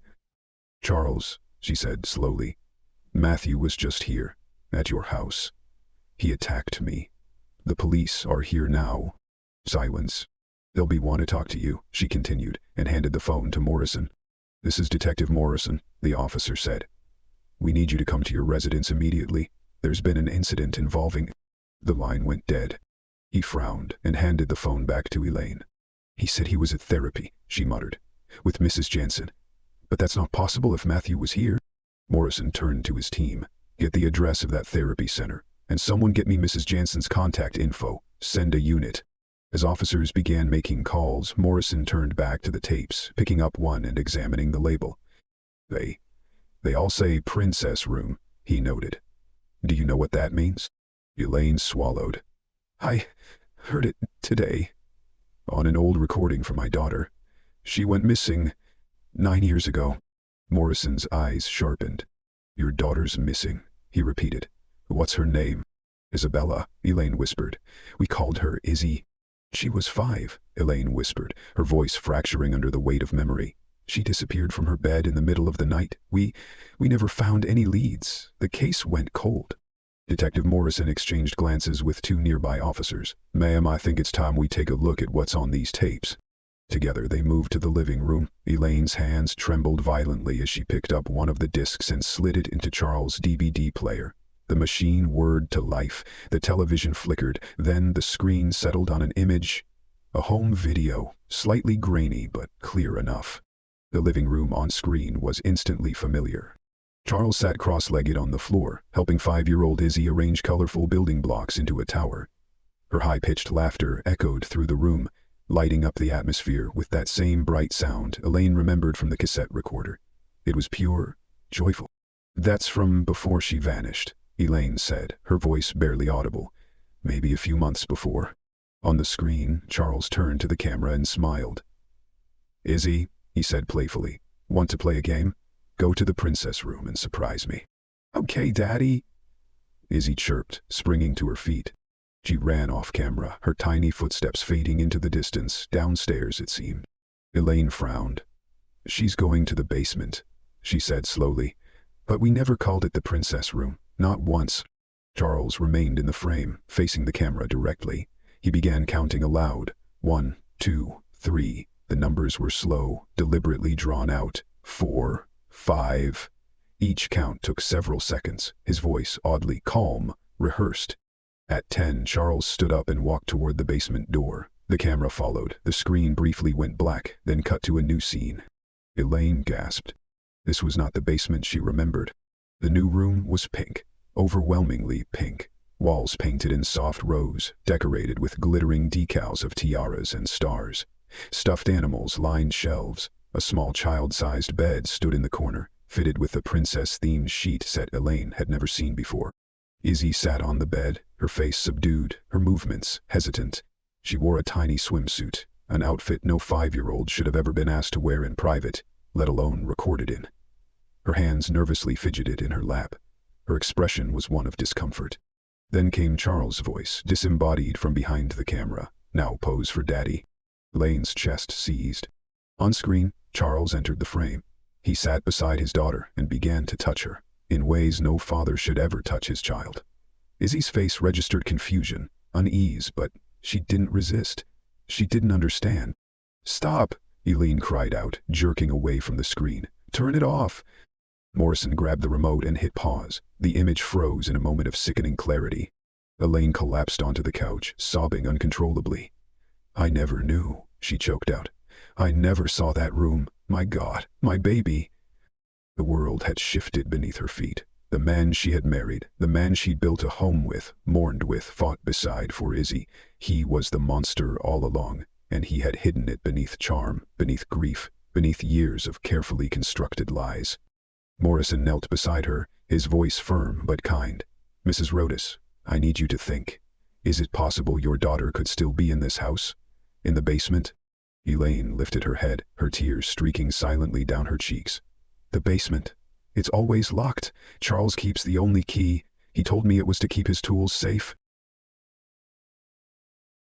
"Charles," she said slowly, "Matthew was just here, at your house. He attacked me. The police are here now." Silence. "They'll want to talk to you," she continued, and handed the phone to Morrison. "This is Detective Morrison," the officer said. "We need you to come to your residence immediately. There's been an incident involving—" The line went dead. He frowned and handed the phone back to Elaine. "He said he was at therapy," she muttered, "with Mrs. Jansen. But that's not possible if Matthew was here." Morrison turned to his team. "Get the address of that therapy center, and someone get me Mrs. Jansen's contact info. Send a unit." As officers began making calls, Morrison turned back to the tapes, picking up one and examining the label. They all say Princess Room," he noted. "Do you know what that means?" Elaine swallowed. "I heard it today. On an old recording from my daughter. She went missing 9 years ago." Morrison's eyes sharpened. "Your daughter's missing," he repeated. "What's her name?" "Isabella," Elaine whispered. "We called her Izzy." "She was 5, Elaine whispered, her voice fracturing under the weight of memory. "She disappeared from her bed in the middle of the night. We never found any leads. The case went cold." Detective Morrison exchanged glances with 2 nearby officers. "Ma'am, I think it's time we take a look at what's on these tapes." Together they moved to the living room. Elaine's hands trembled violently as she picked up one of the discs and slid it into Charles' DVD player. The machine whirred to life. The television flickered. Then the screen settled on an image. A home video, slightly grainy but clear enough. The living room on screen was instantly familiar. Charles sat cross-legged on the floor, helping 5-year-old Izzy arrange colorful building blocks into a tower. Her high-pitched laughter echoed through the room, lighting up the atmosphere with that same bright sound Elaine remembered from the cassette recorder. It was pure, joyful. "That's from before she vanished," Elaine said, her voice barely audible. "Maybe a few months before." On the screen, Charles turned to the camera and smiled. "Izzy," he said playfully, "want to play a game? Go to the princess room and surprise me." "Okay, Daddy," Izzy chirped, springing to her feet. She ran off camera, her tiny footsteps fading into the distance, downstairs it seemed. Elaine frowned. "She's going to the basement. she said slowly. "But we never called it the princess room, not once." Charles remained in the frame, facing the camera directly. He began counting aloud. 1, 2, 3. The numbers were slow, deliberately drawn out. 4, 5. Each count took several seconds, his voice oddly calm, rehearsed. At 10, Charles stood up and walked toward the basement door. The camera followed. The screen briefly went black, then cut to a new scene. Elaine gasped. This was not the basement she remembered. The new room was pink, overwhelmingly pink. Walls painted in soft rose, decorated with glittering decals of tiaras and stars. Stuffed animals lined shelves. A small child-sized bed stood in the corner, fitted with the princess-themed sheet set Elaine had never seen before. Izzy sat on the bed, her face subdued, her movements hesitant. She wore a tiny swimsuit, an outfit no 5-year-old should have ever been asked to wear in private, let alone recorded in. Her hands nervously fidgeted in her lap. Her expression was one of discomfort. Then came Charles' voice, disembodied from behind the camera. "Now pose for Daddy." Elaine's chest seized. On screen, Charles entered the frame. He sat beside his daughter and began to touch her, in ways no father should ever touch his child. Izzy's face registered confusion, unease, but she didn't resist. She didn't understand. "Stop!" Elaine cried out, jerking away from the screen. "Turn it off!" Morrison grabbed the remote and hit pause. The image froze in a moment of sickening clarity. Elaine collapsed onto the couch, sobbing uncontrollably. "I never knew," she choked out. "I never saw that room. My God, my baby." The world had shifted beneath her feet. The man she had married, the man she'd built a home with, mourned with, fought beside for Izzy. He was the monster all along, and he had hidden it beneath charm, beneath grief, beneath years of carefully constructed lies. Morrison knelt beside her, his voice firm but kind. "Mrs. Rodas, I need you to think. Is it possible your daughter could still be in this house? In the basement?" Elaine lifted her head, her tears streaking silently down her cheeks. "The basement. It's always locked. Charles keeps the only key. He told me it was to keep his tools safe."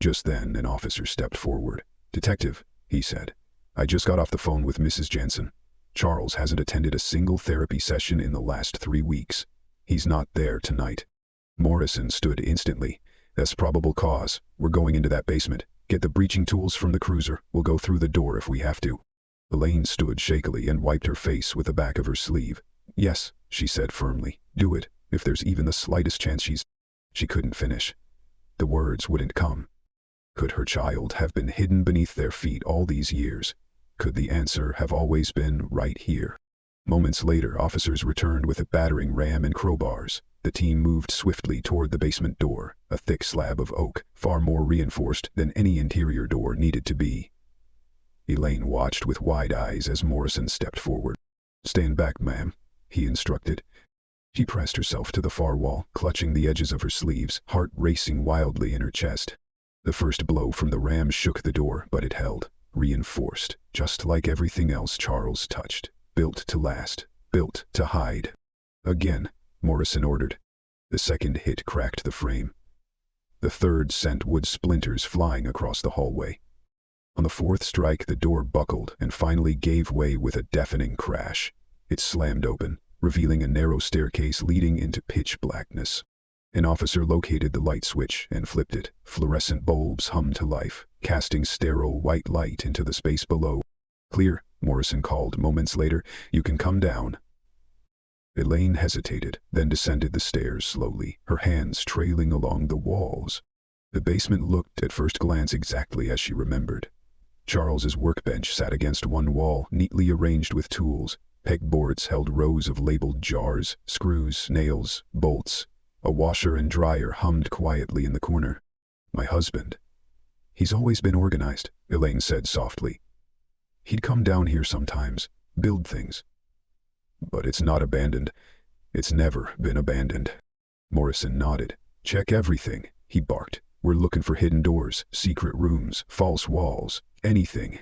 Just then, an officer stepped forward. "Detective," he said, "I just got off the phone with Mrs. Jensen. Charles hasn't attended a single therapy session in the last 3 weeks. He's not there tonight." Morrison stood instantly. "That's probable cause. We're going into that basement. Get the breaching tools from the cruiser. We'll go through the door if we have to." Elaine stood shakily and wiped her face with the back of her sleeve. "Yes," she said firmly. "Do it. If there's even the slightest chance she's—" She couldn't finish. The words wouldn't come. Could her child have been hidden beneath their feet all these years? Could the answer have always been right here? Moments later, officers returned with a battering ram and crowbars. The team moved swiftly toward the basement door, a thick slab of oak, far more reinforced than any interior door needed to be. Elaine watched with wide eyes as Morrison stepped forward. "Stand back, ma'am," he instructed. She pressed herself to the far wall, clutching the edges of her sleeves, heart racing wildly in her chest. The first blow from the ram shook the door, but it held, reinforced, just like everything else Charles touched. Built to last, built to hide. "Again," Morrison ordered. The second hit cracked the frame. The third sent wood splinters flying across the hallway. On the fourth strike, the door buckled and finally gave way with a deafening crash. It slammed open, revealing a narrow staircase leading into pitch blackness. An officer located the light switch and flipped it. Fluorescent bulbs hummed to life, casting sterile white light into the space below. "Clear," Morrison called moments later. "You can come down." Elaine hesitated, then descended the stairs slowly, her hands trailing along the walls. The basement looked at first glance exactly as she remembered. Charles's workbench sat against one wall, neatly arranged with tools. Pegboards held rows of labeled jars, screws, nails, bolts. A washer and dryer hummed quietly in the corner. "My husband. He's always been organized," Elaine said softly. "He'd come down here sometimes, build things. But it's not abandoned. It's never been abandoned." Morrison nodded. "Check everything," he barked. "We're looking for hidden doors, secret rooms, false walls, anything."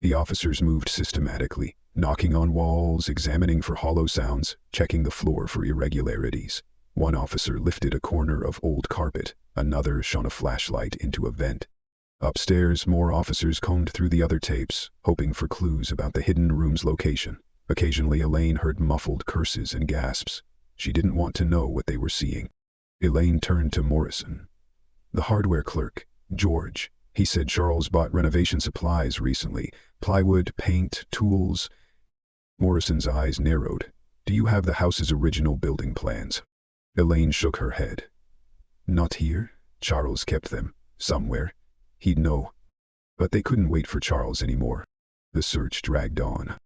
The officers moved systematically, knocking on walls, examining for hollow sounds, checking the floor for irregularities. One officer lifted a corner of old carpet, another shone a flashlight into a vent. Upstairs, more officers combed through the other tapes, hoping for clues about the hidden room's location. Occasionally Elaine heard muffled curses and gasps. She didn't want to know what they were seeing. Elaine turned to Morrison. The hardware clerk, George. He said Charles bought renovation supplies recently. Plywood, paint, tools. Morrison's eyes narrowed. Do you have the house's original building plans? Elaine shook her head. Not here. Charles kept them. Somewhere. He'd know. But they couldn't wait for Charles anymore. The search dragged on.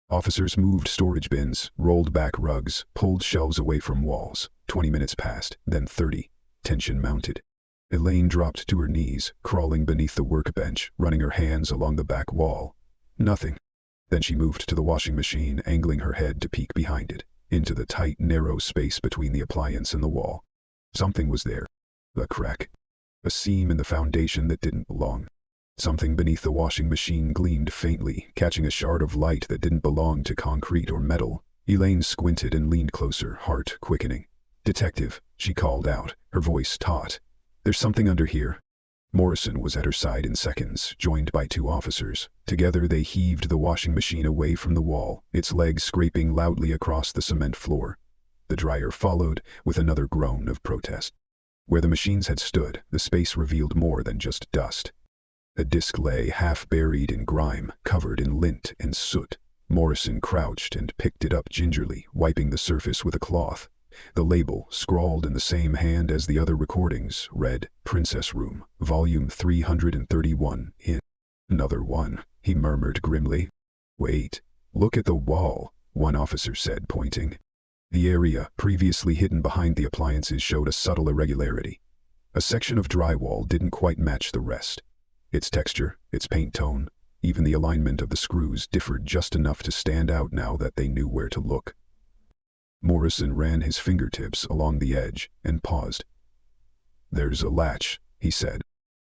Officers moved storage bins, rolled back rugs, pulled shelves away from walls. 20 minutes passed, then 30. Tension mounted. Elaine dropped to her knees, crawling beneath the workbench, running her hands along the back wall. Nothing. Then she moved to the washing machine, angling her head to peek behind it, into the tight, narrow space between the appliance and the wall. Something was there. A crack. A seam in the foundation that didn't belong. Something beneath the washing machine gleamed faintly, catching a shard of light that didn't belong to concrete or metal. Elaine squinted and leaned closer, heart quickening. Detective, she called out, her voice taut. There's something under here. Morrison was at her side in seconds, joined by 2 officers. Together they heaved the washing machine away from the wall, its legs scraping loudly across the cement floor. The dryer followed, with another groan of protest. Where the machines had stood, the space revealed more than just dust. A disc lay half buried in grime, covered in lint and soot. Morrison crouched and picked it up gingerly, wiping the surface with a cloth. The label, scrawled in the same hand as the other recordings, read, Princess Room, Volume 331, in. Another one, he murmured grimly. Wait, look at the wall, one officer said, pointing. The area, previously hidden behind the appliances, showed a subtle irregularity. A section of drywall didn't quite match the rest. Its texture, its paint tone, even the alignment of the screws differed just enough to stand out now that they knew where to look. Morrison ran his fingertips along the edge and paused. There's a latch, he said.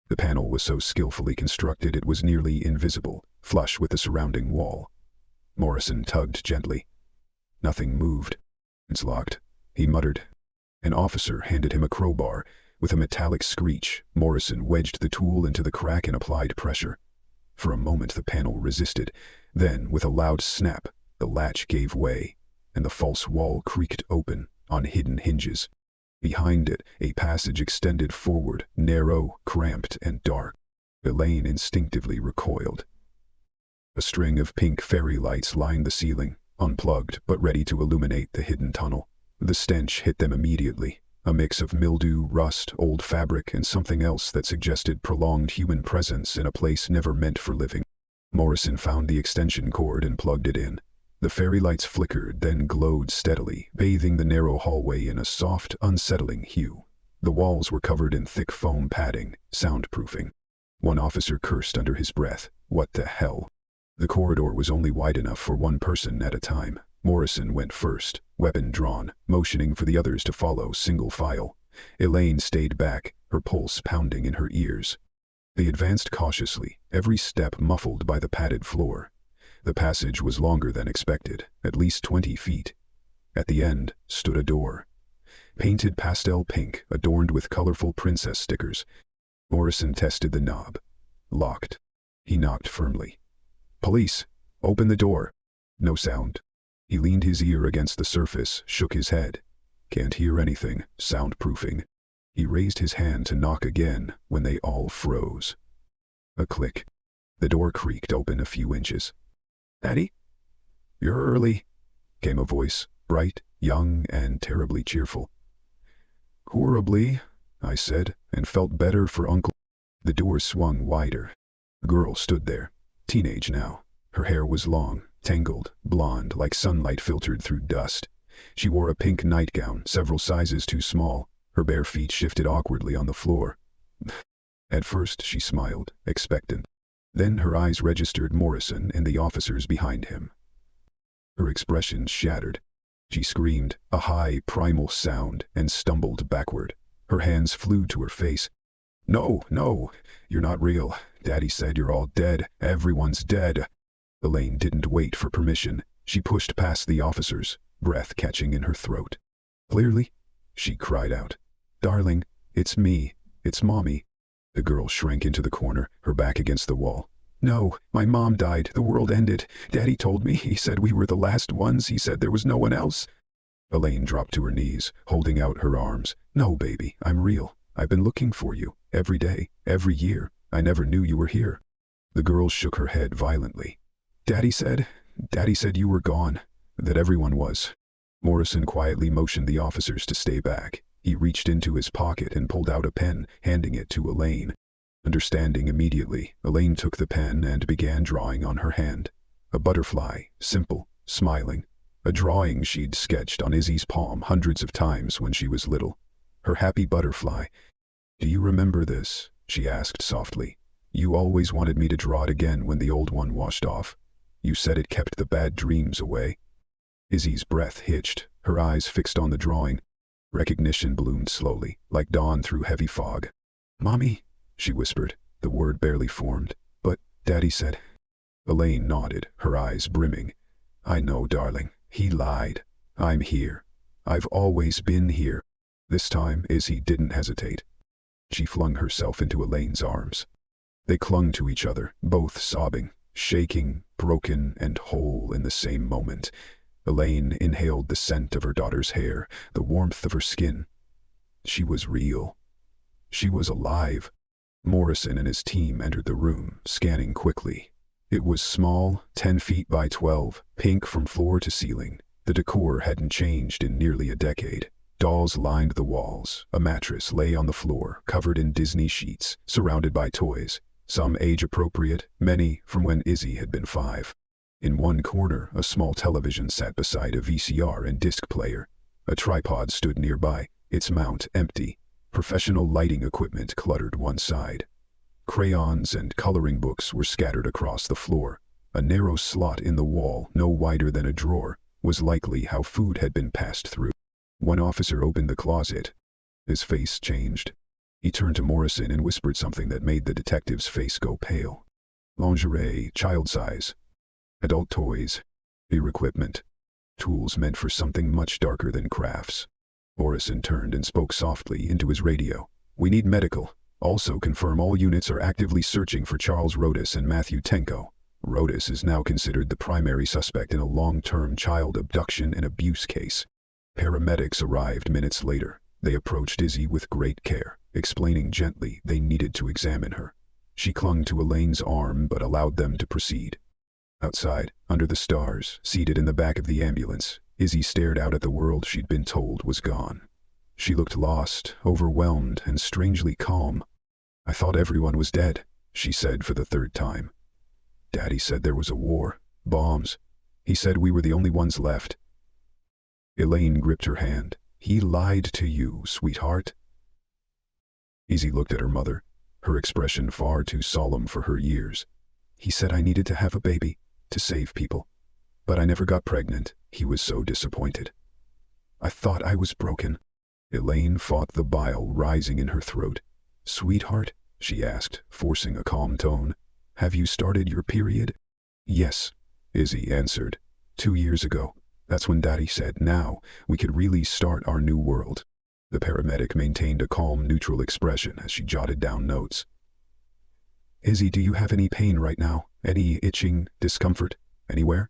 The panel was so skillfully constructed it was nearly invisible, flush with the surrounding wall. Morrison tugged gently. Nothing moved. It's locked, he muttered. An officer handed him a crowbar. With a metallic screech, Morrison wedged the tool into the crack and applied pressure. For a moment the panel resisted. Then, with a loud snap, the latch gave way, and the false wall creaked open on hidden hinges. Behind it, a passage extended forward, narrow, cramped, and dark. Elaine instinctively recoiled. A string of pink fairy lights lined the ceiling, unplugged but ready to illuminate the hidden tunnel. The stench hit them immediately, a mix of mildew, rust, old fabric, and something else that suggested prolonged human presence in a place never meant for living. Morrison found the extension cord and plugged it in. The fairy lights flickered, then glowed steadily, bathing the narrow hallway in a soft, unsettling hue. The walls were covered in thick foam padding, soundproofing. One officer cursed under his breath. What the hell? The corridor was only wide enough for one person at a time. Morrison went first, weapon drawn, motioning for the others to follow single file. Elaine stayed back, her pulse pounding in her ears. They advanced cautiously, every step muffled by the padded floor. The passage was longer than expected, at least 20 feet. At the end stood a door. Painted pastel pink, adorned with colorful princess stickers. Morrison tested the knob. Locked. He knocked firmly. Police! Open the door! No sound. He leaned his ear against the surface, shook his head. Can't hear anything, soundproofing. He raised his hand to knock again when they all froze. A click. The door creaked open a few inches. Daddy? You're early, came a voice, bright, young, and terribly cheerful. Horribly, I said, and felt better for Uncle. The door swung wider. The girl stood there, teenage now. Her hair was long, tangled, blonde, like sunlight filtered through dust. She wore a pink nightgown, several sizes too small. Her bare feet shifted awkwardly on the floor. At first she smiled, expectant. Then her eyes registered Morrison and the officers behind him. Her expression shattered. She screamed, a high, primal sound, and stumbled backward. Her hands flew to her face. No, you're not real. Daddy said you're all dead. Everyone's dead. Elaine didn't wait for permission. She pushed past the officers, breath catching in her throat. Clearly, she cried out. Darling, it's me. It's Mommy. The girl shrank into the corner, her back against the wall. No, my mom died. The world ended. Daddy told me. He said we were the last ones. He said there was no one else. Elaine dropped to her knees, holding out her arms. No, baby, I'm real. I've been looking for you. Every day, every year. I never knew you were here. The girl shook her head violently. Daddy said you were gone. That everyone was. Morrison quietly motioned the officers to stay back. He reached into his pocket and pulled out a pen, handing it to Elaine. Understanding immediately, Elaine took the pen and began drawing on her hand. A butterfly, simple, smiling. A drawing she'd sketched on Izzy's palm hundreds of times when she was little. Her happy butterfly. Do you remember this? She asked softly. You always wanted me to draw it again when the old one washed off. You said it kept the bad dreams away. Izzy's breath hitched, her eyes fixed on the drawing. Recognition bloomed slowly, like dawn through heavy fog. Mommy, she whispered, the word barely formed. But Daddy said. Elaine nodded, her eyes brimming. I know, darling. He lied. I'm here. I've always been here. This time, Izzy didn't hesitate. She flung herself into Elaine's arms. They clung to each other, both sobbing, shaking, broken and whole in the same moment. Elaine inhaled the scent of her daughter's hair, the warmth of her skin. She was real. She was alive. Morrison and his team entered the room, scanning quickly. It was small, 10 feet by 12, pink from floor to ceiling. The decor hadn't changed in nearly a decade. Dolls lined the walls. A mattress lay on the floor, covered in Disney sheets, surrounded by toys. Some age-appropriate, many from when Izzy had been 5. In one corner, a small television sat beside a VCR and disc player. A tripod stood nearby, its mount empty. Professional lighting equipment cluttered one side. Crayons and coloring books were scattered across the floor. A narrow slot in the wall, no wider than a drawer, was likely how food had been passed through. One officer opened the closet. His face changed. He turned to Morrison and whispered something that made the detective's face go pale. Lingerie, child size. Adult toys. Beer equipment. Tools meant for something much darker than crafts. Morrison turned and spoke softly into his radio. We need medical. Also confirm all units are actively searching for Charles Rodas and Matthew Tenko. Rodas is now considered the primary suspect in a long-term child abduction and abuse case. Paramedics arrived minutes later. They approached Izzy with great care, explaining gently they needed to examine her. She clung to Elaine's arm but allowed them to proceed. Outside, under the stars, seated in the back of the ambulance, Izzy stared out at the world she'd been told was gone. She looked lost, overwhelmed, and strangely calm. I thought everyone was dead, she said for the 3rd time. Daddy said there was a war, bombs. He said we were the only ones left. Elaine gripped her hand. He lied to you, sweetheart. Izzy looked at her mother, her expression far too solemn for her years. He said I needed to have a baby, to save people. But I never got pregnant. He was so disappointed. I thought I was broken. Elaine fought the bile rising in her throat. Sweetheart, she asked, forcing a calm tone. Have you started your period? Yes, Izzy answered. 2 years ago. That's when Daddy said now we could really start our new world. The paramedic maintained a calm, neutral expression as she jotted down notes. Izzy, do you have any pain right now? Any itching, discomfort? Anywhere?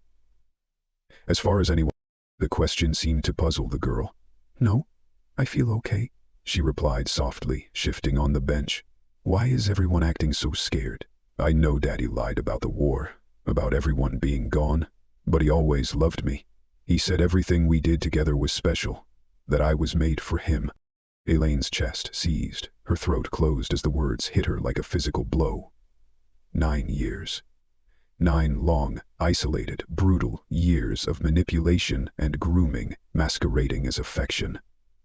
As far as anyone, the question seemed to puzzle the girl. No, I feel okay, she replied softly, shifting on the bench. Why is everyone acting so scared? I know Daddy lied about the war, about everyone being gone, but he always loved me. He said everything we did together was special, that I was made for him. Elaine's chest seized, her throat closed as the words hit her like a physical blow. 9 years. 9 long, isolated, brutal years of manipulation and grooming masquerading as affection.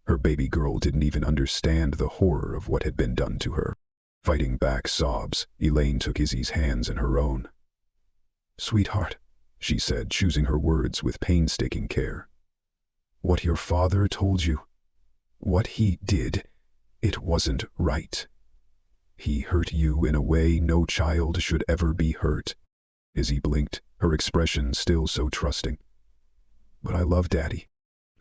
Her baby girl didn't even understand the horror of what had been done to her. Fighting back sobs, Elaine took Izzy's hands in her own. Sweetheart, she said, choosing her words with painstaking care. What your father told you, what he did, it wasn't right. He hurt you in a way no child should ever be hurt. Izzy blinked, her expression still so trusting. But I love Daddy.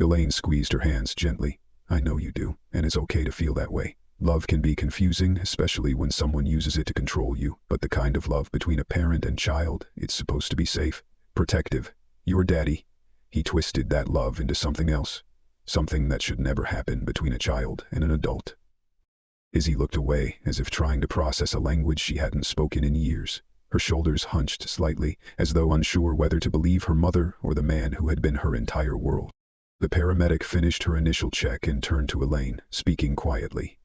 Elaine squeezed her hands gently. I know you do, and it's okay to feel that way. Love can be confusing, especially when someone uses it to control you, but the kind of love between a parent and child, it's supposed to be safe, protective. Your daddy, he twisted that love into something else, something that should never happen between a child and an adult. Izzy looked away, as if trying to process a language she hadn't spoken in years. Her shoulders hunched slightly, as though unsure whether to believe her mother or the man who had been her entire world. The paramedic finished her initial check and turned to Elaine, speaking quietly.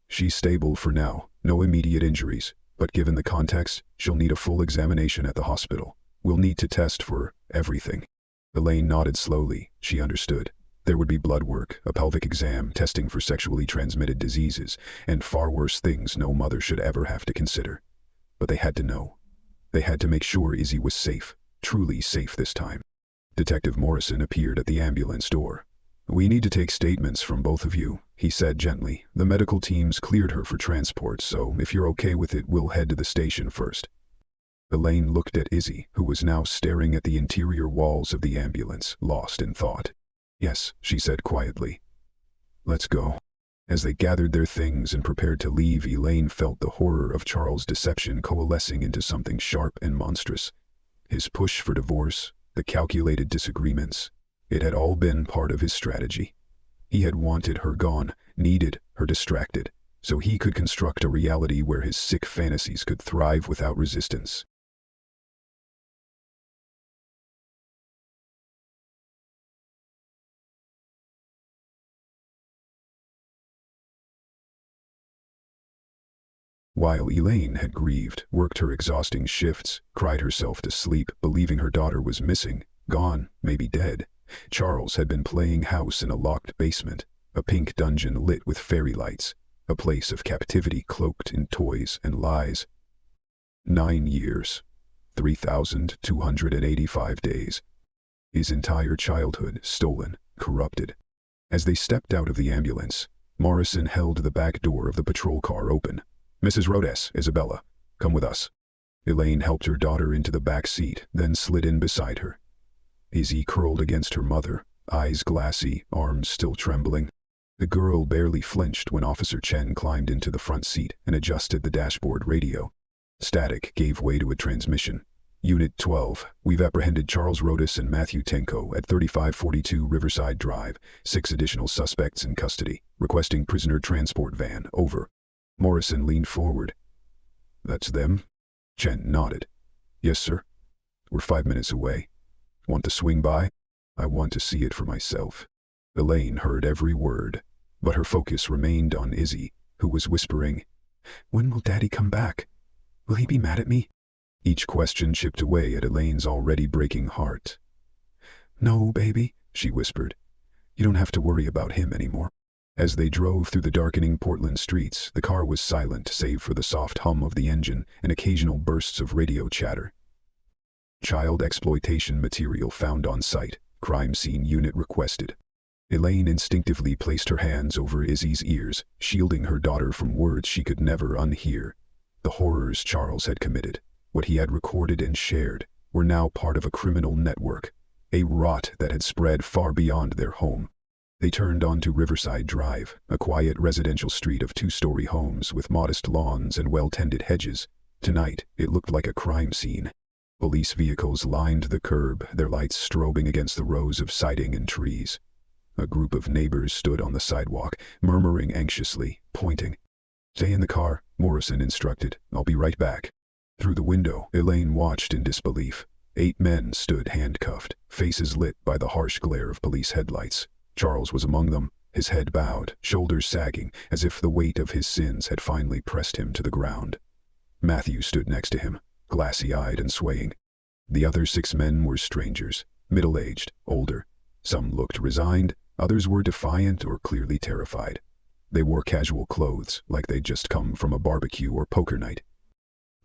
She's stable for now, no immediate injuries, but given the context, she'll need a full examination at the hospital. We'll need to test for everything. Elaine nodded slowly. She understood. There would be blood work, a pelvic exam, testing for sexually transmitted diseases, and far worse things no mother should ever have to consider. But they had to know. They had to make sure Izzy was safe, truly safe this time. Detective Morrison appeared at the ambulance door. "We need to take statements from both of you," he said gently. "The medical teams cleared her for transport, so if you're okay with it, we'll head to the station first." Elaine looked at Izzy, who was now staring at the interior walls of the ambulance, lost in thought. "Yes," she said quietly. "Let's go." As they gathered their things and prepared to leave, Elaine felt the horror of Charles' deception coalescing into something sharp and monstrous. His push for divorce, the calculated disagreements, it had all been part of his strategy. He had wanted her gone, needed her distracted, so he could construct a reality where his sick fantasies could thrive without resistance. While Elaine had grieved, worked her exhausting shifts, cried herself to sleep, believing her daughter was missing, gone, maybe dead, Charles had been playing house in a locked basement, a pink dungeon lit with fairy lights, a place of captivity cloaked in toys and lies. 9 years, 3,285 days. His entire childhood stolen, corrupted. As they stepped out of the ambulance, Morrison held the back door of the patrol car open. "Mrs. Rhodes, Isabella, come with us." Elaine helped her daughter into the back seat, then slid in beside her. Izzy curled against her mother, eyes glassy, arms still trembling. The girl barely flinched when Officer Chen climbed into the front seat and adjusted the dashboard radio. Static gave way to a transmission. "Unit 12, we've apprehended Charles Rhodes and Matthew Tenko at 3542 Riverside Drive, 6 additional suspects in custody, requesting prisoner transport van, over." Morrison leaned forward. "That's them?" Chen nodded. "Yes, sir. We're 5 minutes away. Want to swing by? I want to see it for myself." Elaine heard every word, but her focus remained on Izzy, who was whispering, "When will Daddy come back? Will he be mad at me?" Each question chipped away at Elaine's already breaking heart. "No, baby," she whispered. "You don't have to worry about him anymore." As they drove through the darkening Portland streets, the car was silent save for the soft hum of the engine and occasional bursts of radio chatter. "Child exploitation material found on site. Crime scene unit requested." Elaine instinctively placed her hands over Izzy's ears, shielding her daughter from words she could never unhear. The horrors Charles had committed, what he had recorded and shared, were now part of a criminal network, a rot that had spread far beyond their home. They turned onto Riverside Drive, a quiet residential street of 2-story homes with modest lawns and well-tended hedges. Tonight, it looked like a crime scene. Police vehicles lined the curb, their lights strobing against the rows of siding and trees. A group of neighbors stood on the sidewalk, murmuring anxiously, pointing. "Stay in the car," Morrison instructed. "I'll be right back." Through the window, Elaine watched in disbelief. 8 men stood handcuffed, faces lit by the harsh glare of police headlights. Charles was among them, his head bowed, shoulders sagging, as if the weight of his sins had finally pressed him to the ground. Matthew stood next to him, glassy-eyed and swaying. The other 6 men were strangers, middle-aged, older. Some looked resigned, others were defiant or clearly terrified. They wore casual clothes, like they'd just come from a barbecue or poker night.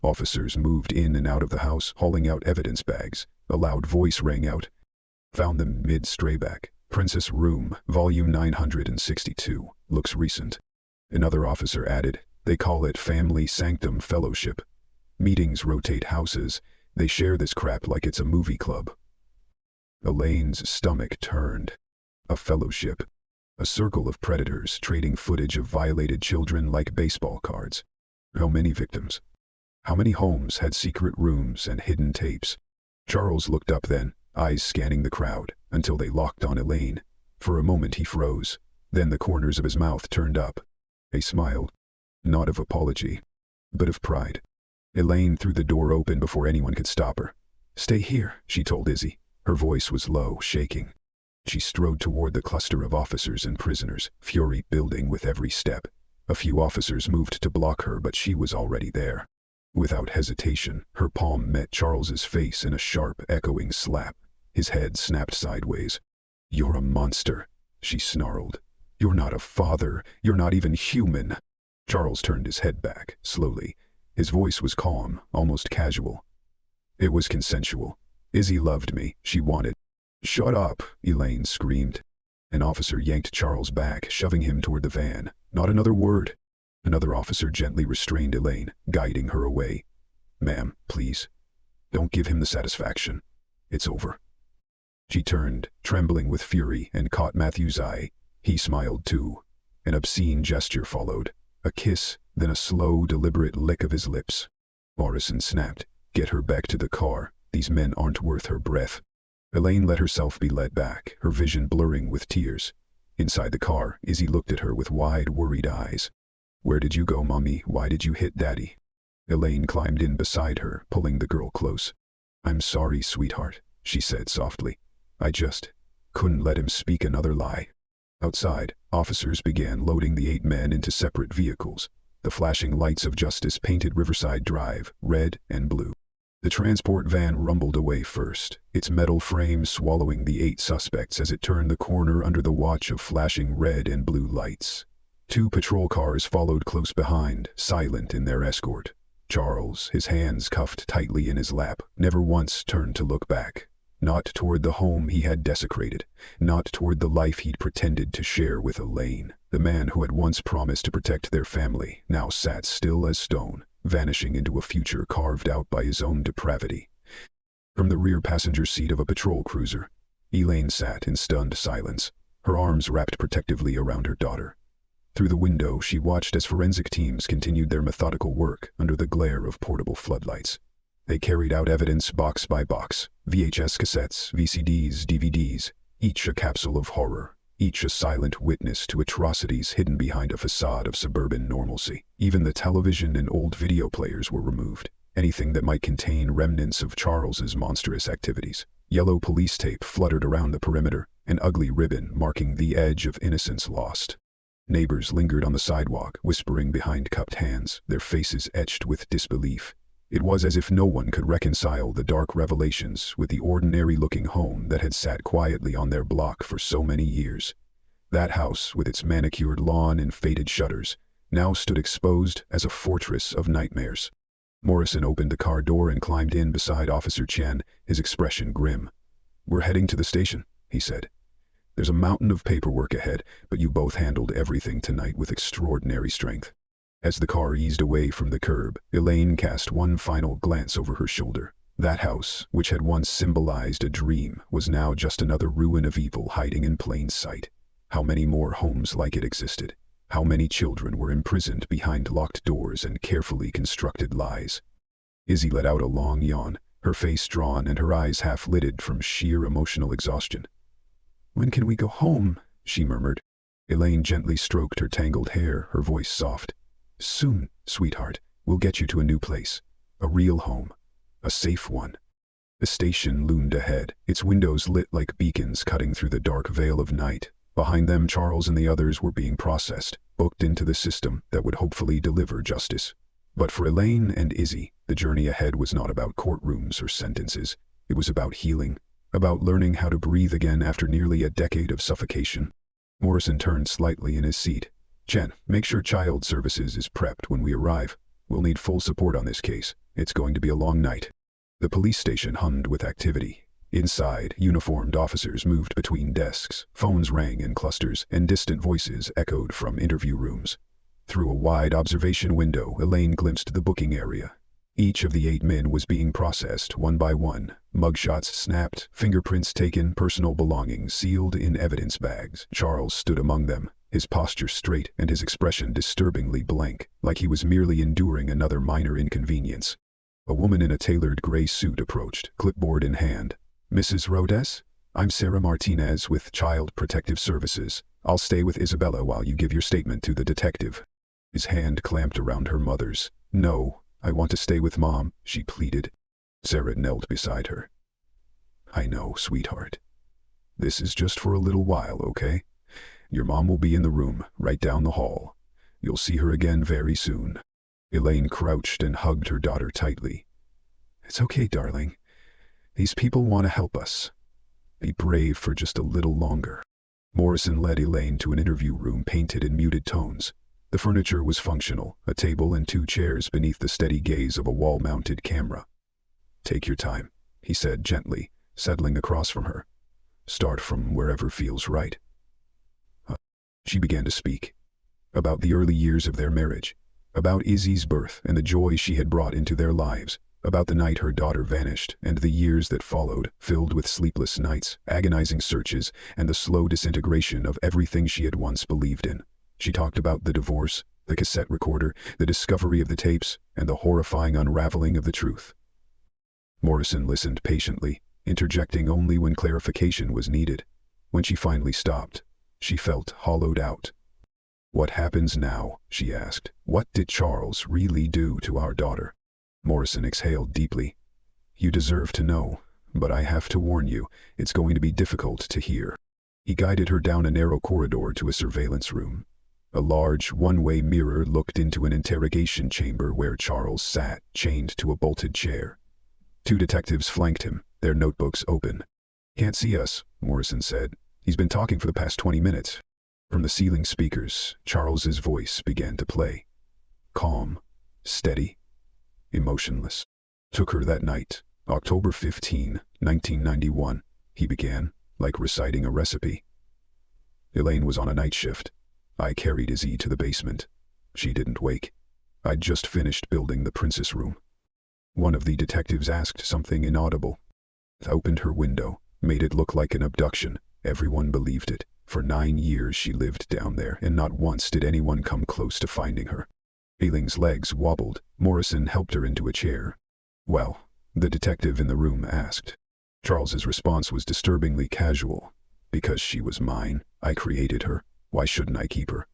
Officers moved in and out of the house, hauling out evidence bags. A loud voice rang out. "Found them mid-strayback. Princess Room, volume 962, looks recent." Another officer added, "They call it Family Sanctum Fellowship. Meetings rotate houses. They share this crap like it's a movie club." Elaine's stomach turned. A fellowship. A circle of predators trading footage of violated children like baseball cards. How many victims? How many homes had secret rooms and hidden tapes? Charles looked up then, eyes scanning the crowd, until they locked on Elaine. For a moment he froze. Then the corners of his mouth turned up. A smile. Not of apology, but of pride. Elaine threw the door open before anyone could stop her. "Stay here," she told Izzy. Her voice was low, shaking. She strode toward the cluster of officers and prisoners, fury building with every step. A few officers moved to block her, but she was already there. Without hesitation, her palm met Charles's face in a sharp, echoing slap. His head snapped sideways. "You're a monster," she snarled. "You're not a father. You're not even human." Charles turned his head back, slowly. His voice was calm, almost casual. It was consensual. Izzy loved me, she wanted. "Shut up," Elaine screamed. An officer yanked Charles back, shoving him toward the van. "Not another word." Another officer gently restrained Elaine, guiding her away. "Ma'am, please. Don't give him the satisfaction. It's over." She turned, trembling with fury, and caught Matthew's eye. He smiled too. An obscene gesture followed. A kiss, then a slow, deliberate lick of his lips. Morrison snapped. "Get her back to the car. These men aren't worth her breath." Elaine let herself be led back, her vision blurring with tears. Inside the car, Izzy looked at her with wide, worried eyes. "Where did you go, Mommy? Why did you hit Daddy?" Elaine climbed in beside her, pulling the girl close. "I'm sorry, sweetheart," she said softly. "I just couldn't let him speak another lie." Outside, officers began loading the 8 men into separate vehicles. The flashing lights of justice painted Riverside Drive, red and blue. The transport van rumbled away first, its metal frame swallowing the 8 suspects as it turned the corner under the watch of flashing red and blue lights. 2 patrol cars followed close behind, silent in their escort. Charles, his hands cuffed tightly in his lap, never once turned to look back. Not toward the home he had desecrated, not toward the life he'd pretended to share with Elaine. The man who had once promised to protect their family now sat still as stone, vanishing into a future carved out by his own depravity. From the rear passenger seat of a patrol cruiser, Elaine sat in stunned silence, her arms wrapped protectively around her daughter. Through the window, she watched as forensic teams continued their methodical work under the glare of portable floodlights. They carried out evidence box by box, VHS cassettes, VCDs, DVDs, each a capsule of horror, each a silent witness to atrocities hidden behind a facade of suburban normalcy. Even the television and old video players were removed, anything that might contain remnants of Charles's monstrous activities. Yellow police tape fluttered around the perimeter, an ugly ribbon marking the edge of innocence lost. Neighbors lingered on the sidewalk, whispering behind cupped hands, their faces etched with disbelief. It was as if no one could reconcile the dark revelations with the ordinary-looking home that had sat quietly on their block for so many years. That house, with its manicured lawn and faded shutters, now stood exposed as a fortress of nightmares. Morrison opened the car door and climbed in beside Officer Chen, his expression grim. "We're heading to the station," he said. "There's a mountain of paperwork ahead, but you both handled everything tonight with extraordinary strength." As the car eased away from the curb, Elaine cast one final glance over her shoulder. That house, which had once symbolized a dream, was now just another ruin of evil hiding in plain sight. How many more homes like it existed? How many children were imprisoned behind locked doors and carefully constructed lies? Izzy let out a long yawn, her face drawn and her eyes half-lidded from sheer emotional exhaustion. "When can we go home?" she murmured. Elaine gently stroked her tangled hair, her voice soft. "Soon, sweetheart. We'll get you to a new place. A real home. A safe one." The station loomed ahead, its windows lit like beacons cutting through the dark veil of night. Behind them, Charles and the others were being processed, booked into the system that would hopefully deliver justice. But for Elaine and Izzy, the journey ahead was not about courtrooms or sentences. It was about healing, about learning how to breathe again after nearly a decade of suffocation. Morrison turned slightly in his seat. "Chen, make sure Child Services is prepped when we arrive. We'll need full support on this case. It's going to be a long night." The police station hummed with activity. Inside, uniformed officers moved between desks, phones rang in clusters, and distant voices echoed from interview rooms. Through a wide observation window, Elaine glimpsed the booking area. Each of the 8 men was being processed one by one, Mugshots snapped, fingerprints taken, personal belongings sealed in evidence bags. Charles stood among them, his posture straight and his expression disturbingly blank, like he was merely enduring another minor inconvenience. A woman in a tailored gray suit approached, clipboard in hand. "Mrs. Rhodes? I'm Sarah Martinez with Child Protective Services. I'll stay with Isabella while you give your statement to the detective." His hand clamped around her mother's. "No, I want to stay with Mom," she pleaded. Sarah knelt beside her. "I know, sweetheart. This is just for a little while, okay? Your mom will be in the room, right down the hall. You'll see her again very soon." Elaine crouched and hugged her daughter tightly. "It's okay, darling. These people want to help us. Be brave for just a little longer." Morrison led Elaine to an interview room painted in muted tones. The furniture was functional, a table and 2 chairs beneath the steady gaze of a wall-mounted camera. "Take your time," he said gently, settling across from her. "Start from wherever feels right." She began to speak. About the early years of their marriage. About Izzy's birth and the joy she had brought into their lives. About the night her daughter vanished and the years that followed, filled with sleepless nights, agonizing searches, and the slow disintegration of everything she had once believed in. She talked about the divorce, the cassette recorder, the discovery of the tapes, and the horrifying unraveling of the truth. Morrison listened patiently, interjecting only when clarification was needed. When she finally stopped, she felt hollowed out. "What happens now?" she asked. "What did Charles really do to our daughter?" Morrison exhaled deeply. "You deserve to know, but I have to warn you, it's going to be difficult to hear." He guided her down a narrow corridor to a surveillance room. A large, one-way mirror looked into an interrogation chamber where Charles sat, chained to a bolted chair. 2 detectives flanked him, their notebooks open. "Can't see us," Morrison said. "He's been talking for the past 20 minutes. From the ceiling speakers, Charles's voice began to play. Calm, steady, emotionless. "Took her that night, October 15, 1991, he began, like reciting a recipe. Elaine was on a night shift. I carried Izzy to the basement. She didn't wake. I'd just finished building the princess room. One of the detectives asked something inaudible. Opened her window, made it look like an abduction. Everyone believed it. For 9 years she lived down there, and not once did anyone come close to finding her." Ailing's legs wobbled. Morrison helped her into a chair. "Well?" the detective in the room asked. Charles's response was disturbingly casual. "Because she was mine. I created her. Why shouldn't I keep her?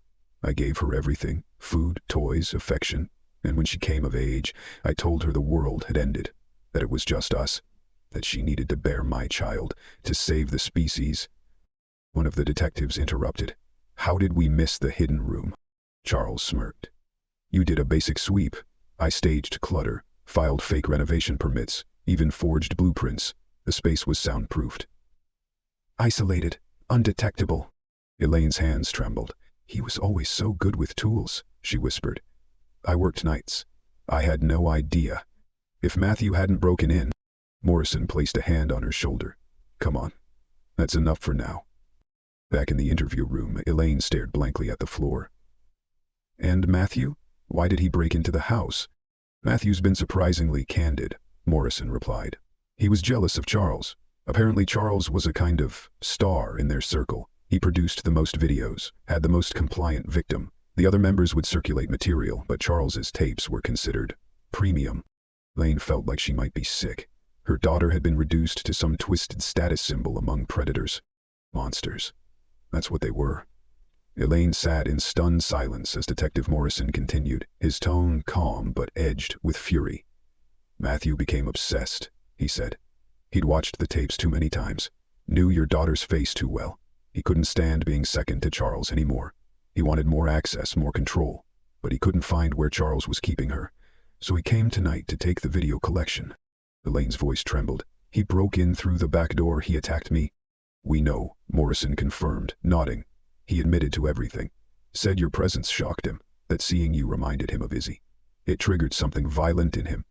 I gave her everything, food, toys, affection, and when she came of age, I told her the world had ended, that it was just us, that she needed to bear my child, to save the species." One of the detectives interrupted. "How did we miss the hidden room?" Charles smirked. "You did a basic sweep. I staged clutter, filed fake renovation permits, even forged blueprints. The space was soundproofed." "Isolated, undetectable." Elaine's hands trembled. "He was always so good with tools," she whispered. "I worked nights. I had no idea. If Matthew hadn't broken in..." Morrison placed a hand on her shoulder. "Come on. That's enough for now." Back in the interview room, Elaine stared blankly at the floor. "And Matthew? Why did he break into the house?" "Matthew's been surprisingly candid," Morrison replied. "He was jealous of Charles. Apparently Charles was a kind of star in their circle. He produced the most videos, had the most compliant victim. The other members would circulate material, but Charles's tapes were considered premium." Elaine felt like she might be sick. Her daughter had been reduced to some twisted status symbol among predators. Monsters. That's what they were. Elaine sat in stunned silence as Detective Morrison continued, his tone calm but edged with fury. "Matthew became obsessed," he said. "He'd watched the tapes too many times, knew your daughter's face too well. He couldn't stand being second to Charles anymore. He wanted more access, more control, but he couldn't find where Charles was keeping her. So he came tonight to take the video collection." Elaine's voice trembled. "He broke in through the back door. He attacked me." "We know," Morrison confirmed, nodding. "He admitted to everything. Said your presence shocked him, that seeing you reminded him of Izzy. It triggered something violent in him."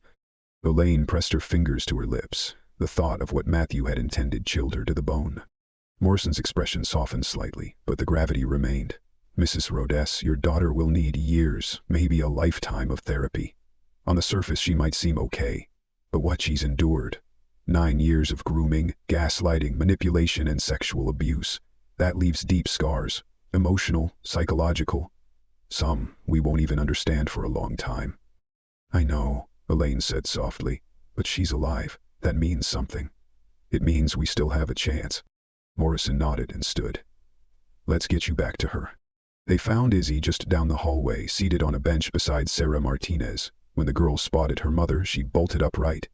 Elaine pressed her fingers to her lips. The thought of what Matthew had intended chilled her to the bone. Morrison's expression softened slightly, but the gravity remained. "Mrs. Rhodes, your daughter will need years, maybe a lifetime of therapy. On the surface she might seem okay, but what she's endured, 9 years of grooming, gaslighting, manipulation, and sexual abuse. That leaves deep scars. Emotional, psychological. Some we won't even understand for a long time. I know, Elaine said softly, but she's alive. That means something. It means we still have a chance. Morrison nodded and stood. Let's get you back to her. They found Izzy just down the hallway, seated on a bench beside Sarah Martinez. When the girl spotted her mother, she bolted upright.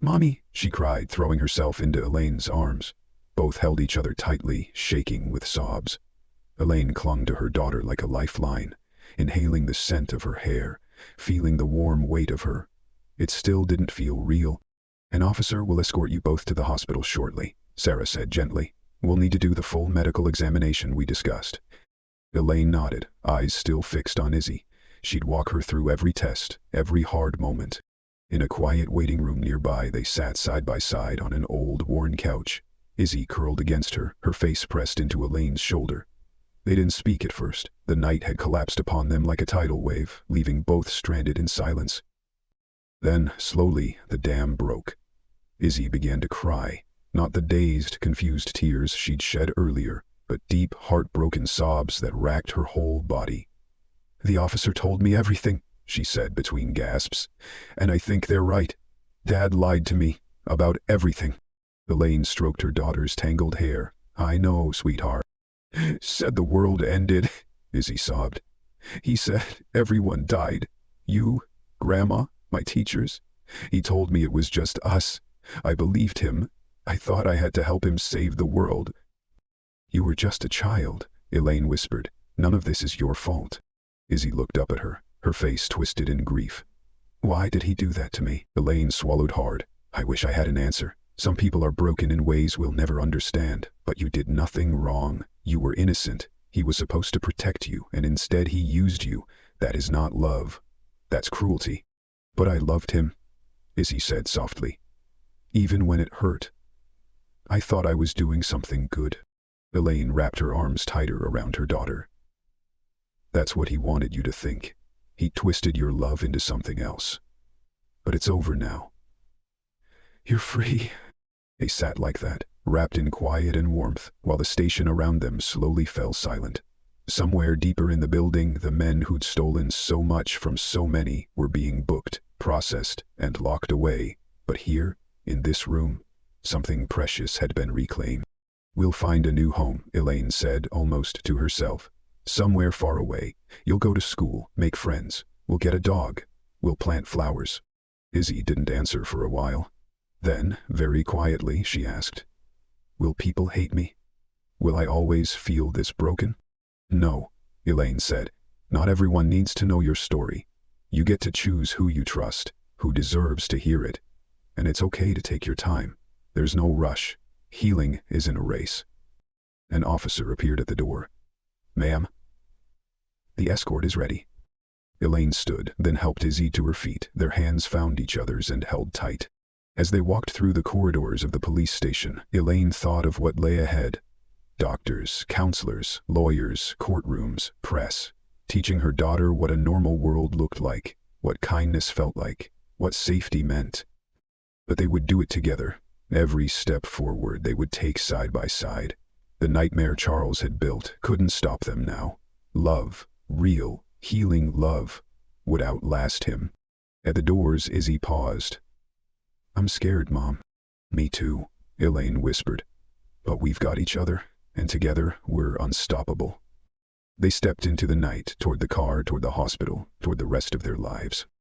"Mommy," she cried, throwing herself into Elaine's arms. Both held each other tightly, shaking with sobs. Elaine clung to her daughter like a lifeline, inhaling the scent of her hair, feeling the warm weight of her. It still didn't feel real. "An officer will escort you both to the hospital shortly," Sarah said gently. "We'll need to do the full medical examination we discussed." Elaine nodded, eyes still fixed on Izzy. She'd walk her through every test, every hard moment. In a quiet waiting room nearby, they sat side by side on an old, worn couch. Izzy curled against her, her face pressed into Elaine's shoulder. They didn't speak at first. The night had collapsed upon them like a tidal wave, leaving both stranded in silence. Then, slowly, the dam broke. Izzy began to cry, not the dazed, confused tears she'd shed earlier, but deep, heartbroken sobs that racked her whole body. "The officer told me everything," she said between gasps, "and I think they're right. Dad lied to me about everything." Elaine stroked her daughter's tangled hair. "I know, sweetheart. Said the world ended," Izzy sobbed. "He said everyone died. You, Grandma, my teachers. He told me it was just us. I believed him. I thought I had to help him save the world." "You were just a child," Elaine whispered. "None of this is your fault." Izzy looked up at her, her face twisted in grief. "Why did he do that to me?" Elaine swallowed hard. "I wish I had an answer. Some people are broken in ways we'll never understand, but you did nothing wrong. You were innocent. He was supposed to protect you, and instead he used you. That is not love. That's cruelty." "But I loved him," Izzy said softly. "Even when it hurt. I thought I was doing something good." Elaine wrapped her arms tighter around her daughter. "That's what he wanted you to think. He twisted your love into something else. But it's over now. You're free." They sat like that, wrapped in quiet and warmth, while the station around them slowly fell silent. Somewhere deeper in the building, the men who'd stolen so much from so many were being booked, processed, and locked away. But here, in this room, something precious had been reclaimed. "We'll find a new home," Elaine said, almost to herself. "Somewhere far away. You'll go to school, make friends. We'll get a dog. We'll plant flowers." Izzy didn't answer for a while. Then, very quietly, she asked, "Will people hate me? Will I always feel this broken?" "No," Elaine said. "Not everyone needs to know your story. You get to choose who you trust, who deserves to hear it. And it's okay to take your time. There's no rush. Healing isn't a race." An officer appeared at the door. "Ma'am?" "The escort is ready." Elaine stood, then helped Izzy to her feet. Their hands found each other's and held tight. As they walked through the corridors of the police station, Elaine thought of what lay ahead. Doctors, counselors, lawyers, courtrooms, press, teaching her daughter what a normal world looked like, what kindness felt like, what safety meant. But they would do it together. Every step forward they would take side by side. The nightmare Charles had built couldn't stop them now. Love, real, healing love, would outlast him. At the doors, Izzy paused. "I'm scared, Mom." "Me too," Elaine whispered. "But we've got each other, and together we're unstoppable." They stepped into the night, toward the car, toward the hospital, toward the rest of their lives.